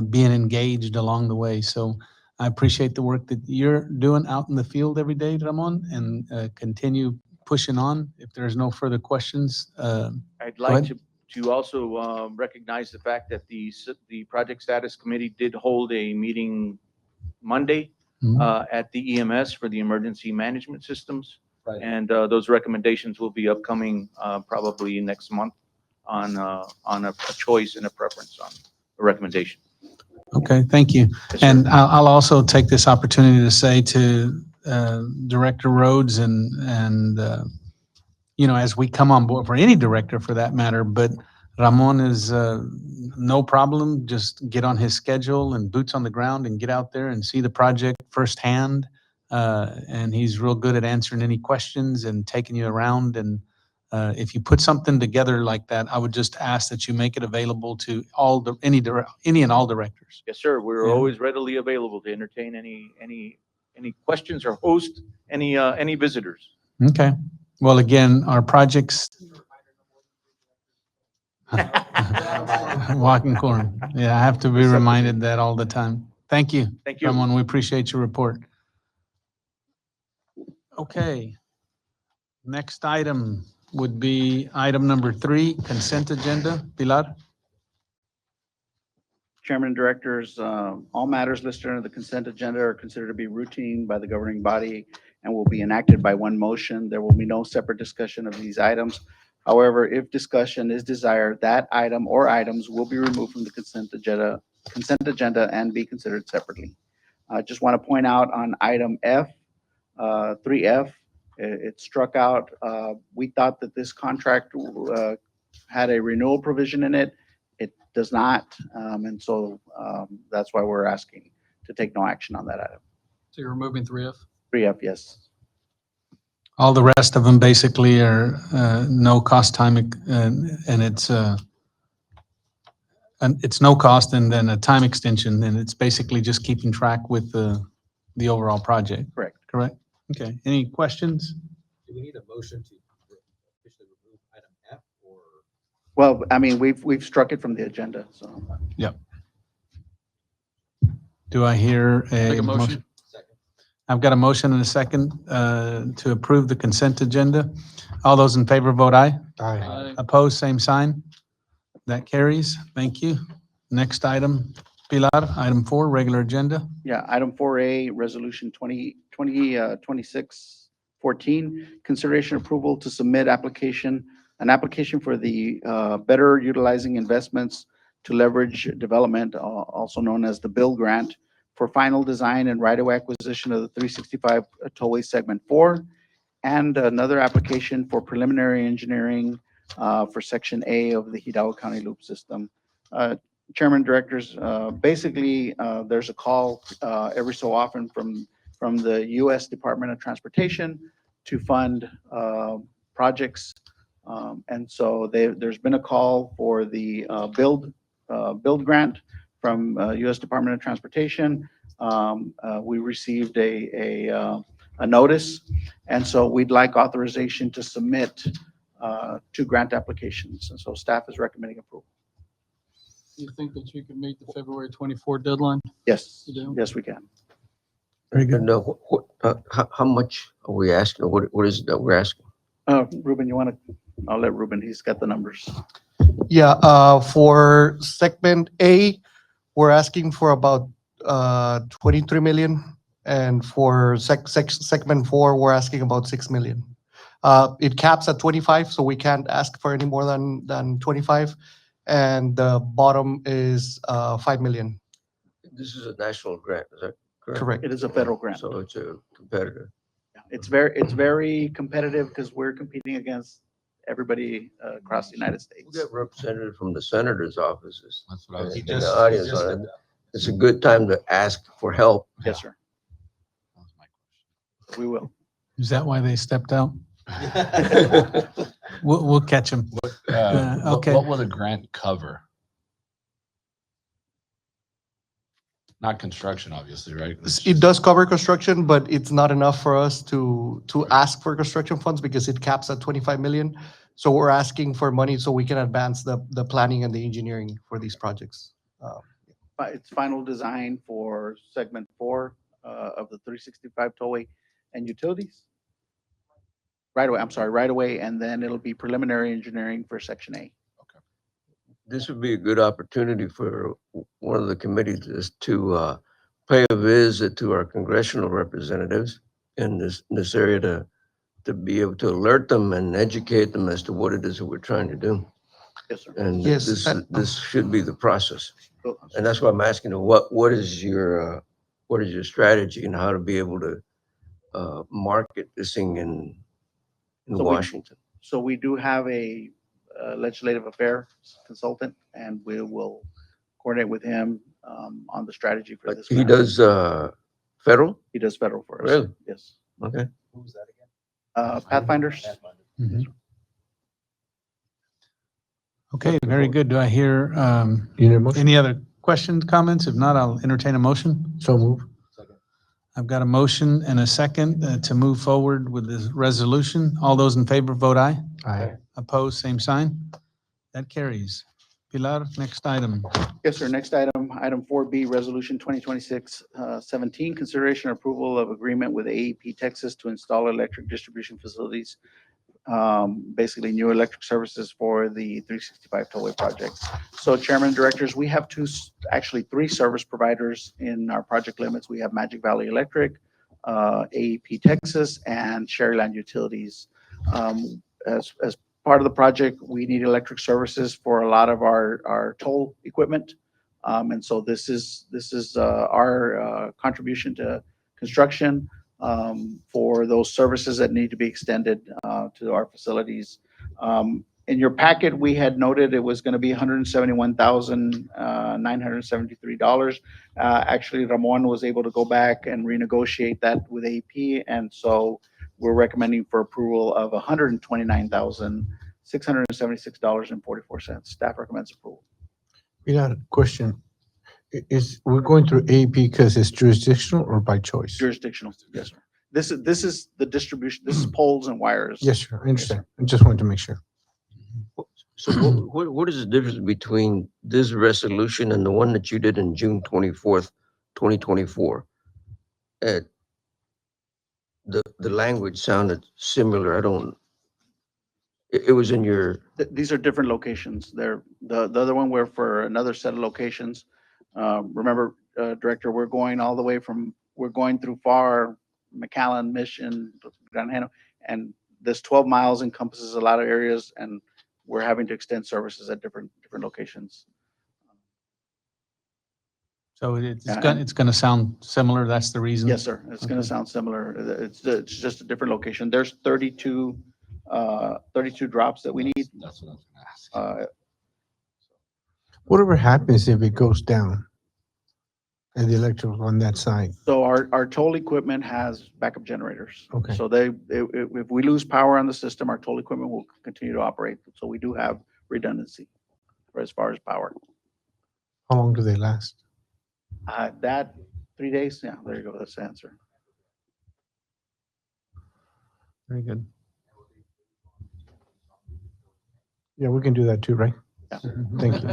being engaged along the way. So I appreciate the work that you're doing out in the field every day, Ramon, and continue pushing on. If there's no further questions, I'd Go like ahead. to also recognize the fact that the Project Status Committee did hold a meeting Monday at the EMS for the emergency management systems. Right. And those recommendations will be upcoming probably next month on a choice and a preference on a recommendation. Okay, thank you. Yes, sir. And I'll also take this opportunity to say to Director Rhodes and you know, as we come on board, for any director for that matter, but Ramon is no problem. Just get on his schedule and boots on the ground and get out there and see the project firsthand. And he's real good at answering any questions and taking you around. And if you put something together like that, I would just ask that you make it available to any and all directors. Yes, sir. We're Yeah. always readily available to entertain any questions or host any visitors. Okay. Well, again, our projects. Walking quorum. Yeah, I have to be reminded that all the time. Thank you. Thank you. Ramon, we appreciate your report. Okay. Next item would be item number 3, consent agenda. Pilar? Chairman and Directors, all matters listed under the consent agenda are considered to be routine by the governing body and will be enacted by one motion. There will be no separate discussion of these items. However, if discussion is desired, that item or items will be removed from the consent agenda and be considered separately. I just want to point out on item F, 3F, it struck out. We thought that this contract had a renewal provision in it. It does not, and so that's why we're asking to take no action on that item. So you're removing 3F? 3F, yes. All the rest of them basically are no cost time, and it's no cost and then a time extension, and it's basically just keeping track with the overall project. Correct. Correct? Okay. Any questions? Do we need a motion to officially remove item F or? Well, I mean, we've struck it from the agenda, so. Do I hear Make a a motion? motion? Second. I've got a motion and a second to approve the consent agenda. All those in favor vote aye. Aye. Opposed, same sign. That carries. Thank you. Next item, Pilar, item 4, regular agenda. Yeah, item 4A, resolution 2614, consideration approval to submit an application for the better utilizing investments to leverage development, also known as the Bill Grant, for final design and right-of-way acquisition of the 365 Tollway Segment 4, and another application for preliminary engineering for Section A of the Hidalgo County Loop System. Chairman, Directors, basically, there's a call every so often from the U.S. Department of Transportation to fund projects. And so there's been a call for the build grant from U.S. Department of Transportation. We received a notice, and so we'd like authorization to submit 2 grant applications. And so staff is recommending approval. You think that you can meet the February 24 deadline? Yes, You do? yes, we can. Very good. And how much are we asking? What is it that we're asking? Ruben, you want to, I'll let Ruben, he's got the numbers. Yeah, for segment A, we're asking for about 23 million. And for segment 4, we're asking about 6 million. It caps at 25, so we can't ask for any more than 25. And the bottom is 5 million. This is a national grant, is that correct? Correct. It is a federal grant. So it's a competitor. It's very competitive because we're competing against everybody across the United We States. got representative from the senator's offices That's what I was. in He the audience just on did it. that. It's a good time to ask for help. Yes, sir. We will. Is that why they stepped out? We'll catch them. Okay. What will the grant cover? Not construction, obviously, right? It does cover construction, but it's not enough for us to ask for construction funds because it caps at 25 million. So we're asking for money so we can advance the planning and the engineering for these projects. It's final design for segment 4 of the 365 tollway and utilities. Right away, I'm sorry, right away, and then it'll be preliminary engineering for section A. This would be a good opportunity for one of the committees is to pay a visit to our congressional representatives in this area to be able to alert them and educate them as to what it is that we're trying to do. Yes, sir. And Yes, this should be the process. And that's why I'm asking, you, what is your strategy and how to be able to market this thing in So we- Washington? So we do have a legislative affairs consultant, and we will coordinate with him on the strategy for Like this. he grant. does federal? He does federal for us. Really? Yes. Okay. Who's that again? Pathfinders. Mhm. Okay, very good. Do I hear You need a motion? any other questions, comments? If not, I'll entertain a motion. So move. Second. I've got a motion and a second to move forward with this resolution. All those in favor, vote aye. Aye. Opposed, same sign. That carries. Pilar, next item. Yes, sir. Next item, item 4B, Resolution 2026-17, consideration approval of agreement with AEP Texas to install electric distribution facilities, basically new electric services for the 365 tollway project. So Chairman and Directors, we have actually three service providers in our project limits. We have Magic Valley Electric, AEP Texas, and Sherryland Utilities. As part of the project, we need electric services for a lot of our toll equipment. And so this is our contribution to construction for those services that need to be extended to our facilities. In your packet, we had noted it was going to be $171,973. Actually, Ramon was able to go back and renegotiate that with AP, and so we're recommending for approval of $129,676.44. Staff recommends approval. Pilar, question. We're going through AP because it's jurisdictional or by choice? Jurisdictional, yes, sir. This is the distribution, this is poles and wires. Yes, sir. I understand. I just wanted to make sure. So what is the difference between this resolution and the one that you did in June 24th, 2024? The language sounded similar. It was in your, These are different locations. The other one, we're for another set of locations. Remember, Director, we're going through FAR, McAllen, Mission, Grand Hano, and this 12 miles encompasses a lot of areas, and we're having to extend services at different locations. So it's Yeah, going, it's going to sound similar. That's the reason? Yes, sir. It's going to Okay. sound similar. It's just a different location. There's 32 drops that we need. That's what I was gonna ask. Whatever happens if it goes down and the electrical on that side? So our toll equipment has backup generators. Okay. So if we lose power on the system, our toll equipment will continue to operate. So we do have redundancy for as far as power. How long do they last? That 3 days, yeah, there you go. That's the answer. Very good. Yeah, we can do that too, right? Thank you.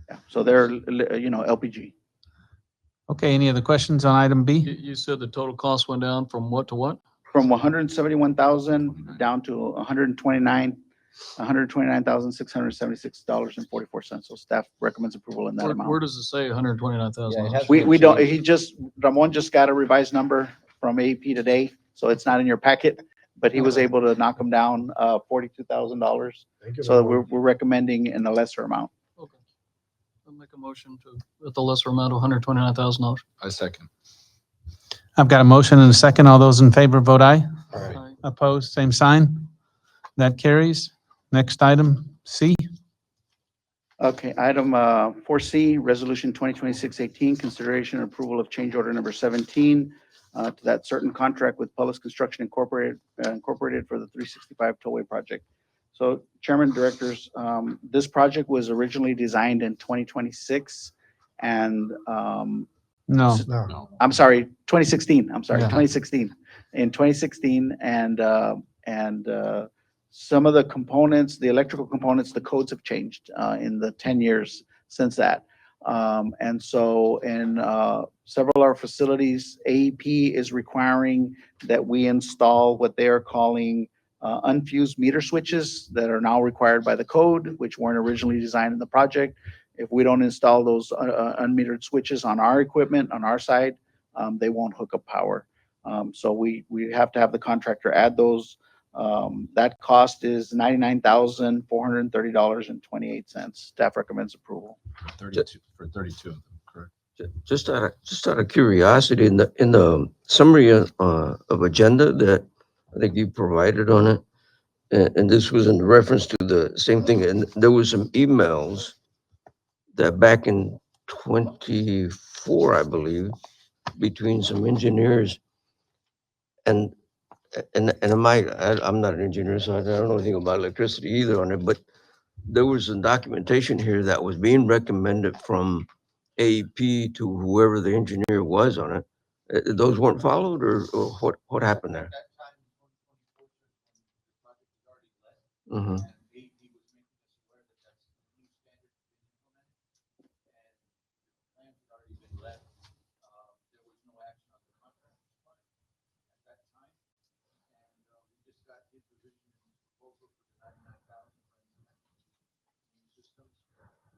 Yeah. So they're, LPG. Okay, any other questions on item B? You said the total cost went down from what to what? From 171,000 down to $129,676.44. So staff recommends approval in that Where amount. does it say 129,000? Yeah, it has- We don't, Ramon just got a revised number from AP today, so it's not in your packet, but he was able to knock them down, $42,000. Thank you. So we're recommending in a lesser amount. Okay. I'll make a motion to, with the lesser amount of $129,000. I second. I've got a motion and a second. All those in favor, vote aye. Aye. Opposed, same sign. That carries. Next item, C. Okay, item 4C, Resolution 2026-18, consideration and approval of change order number 17 to that certain contract with Public Construction Incorporated for the 365 Tollway project. So Chairman, Directors, this project was originally designed in 2026 and No, No. I'm sorry, 2016. I'm sorry, Yeah. 2016. In 2016, and some of the components, the electrical components, the codes have changed in the 10 years since that. And so in several of our facilities, AEP is requiring that we install what they are calling unfused meter switches that are now required by the code, which weren't originally designed in the project. If we don't install those unmetered switches on our equipment, on our side, they won't hook up power. So we have to have the contractor add those That cost is $99,430.28. Staff recommends approval. 32, for 32 of them, correct? Just out of curiosity, in the summary of agenda that I think you provided on it, and this was in reference to the same thing, and there was some emails that back in 24, I believe, between some engineers and I'm not an engineer, so I don't know anything about electricity either on it, but there was some documentation here that was being recommended from AEP to whoever the engineer was on it. Those weren't followed, or what happened there? Mhm.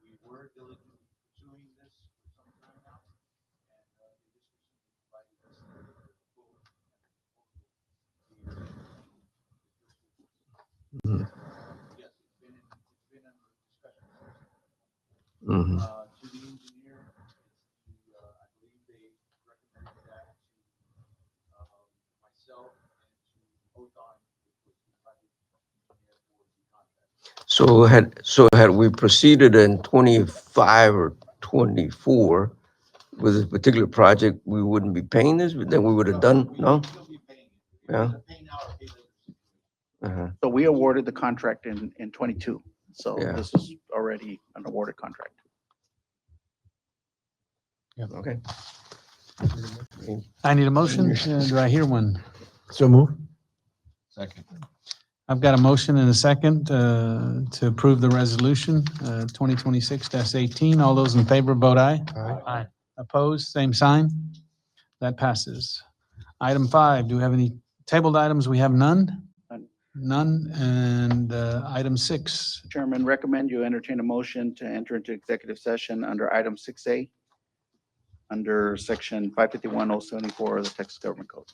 We were diligently pursuing this for some time now, and they just recently provided us the full Mhm. yes, it's been under discussion. Mhm. To the engineer, I believe they recommended that to myself and to Othon, which was the project engineer for the contract. So had we proceeded in 25 or 24 with this particular project, we wouldn't be paying this, but then we would have done, We no? would still be paying it. Yeah. Either pay now or pay later situation. Uh-huh. So we awarded the contract in 22. So Yeah. this is already an awarded contract. Okay. I need a motion. Do I hear one? So move. Second. I've got a motion and a second to approve the resolution 2026-18. All those in favor, vote aye. Aye. Opposed, same sign. That passes. Item 5, do we have any tabled items? We have none? None. None. And item 6, Chairman, recommend you entertain a motion to enter into executive session under item 6A, under section 551074 of the Texas Government Code.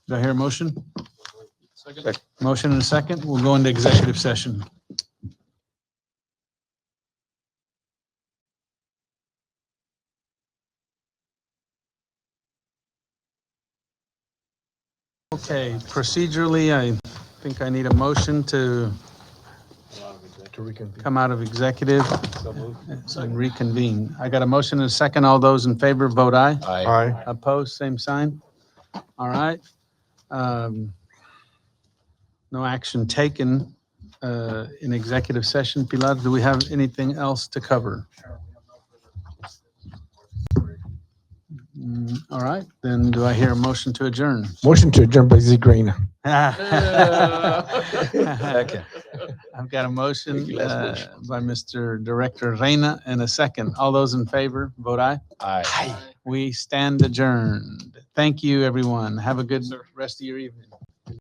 do I hear a motion? Second. Motion and a second. We'll go into executive session. Okay, procedurally, I think I need a motion to To reconvene. come out of executive and reconvene. I got a motion and a second. All those in favor, vote aye. Aye. Opposed, same sign. All right. No action taken in executive session. Pilar, do we have anything else to cover? All right, then do I hear a motion to adjourn? Motion to adjourn by Z Green. Second. I've got a motion Thank you, last Bush. by Mr. Director Reyna and a second. All those in favor, vote aye. Aye. We stand adjourned. Thank you, everyone. Have a good rest of your evening.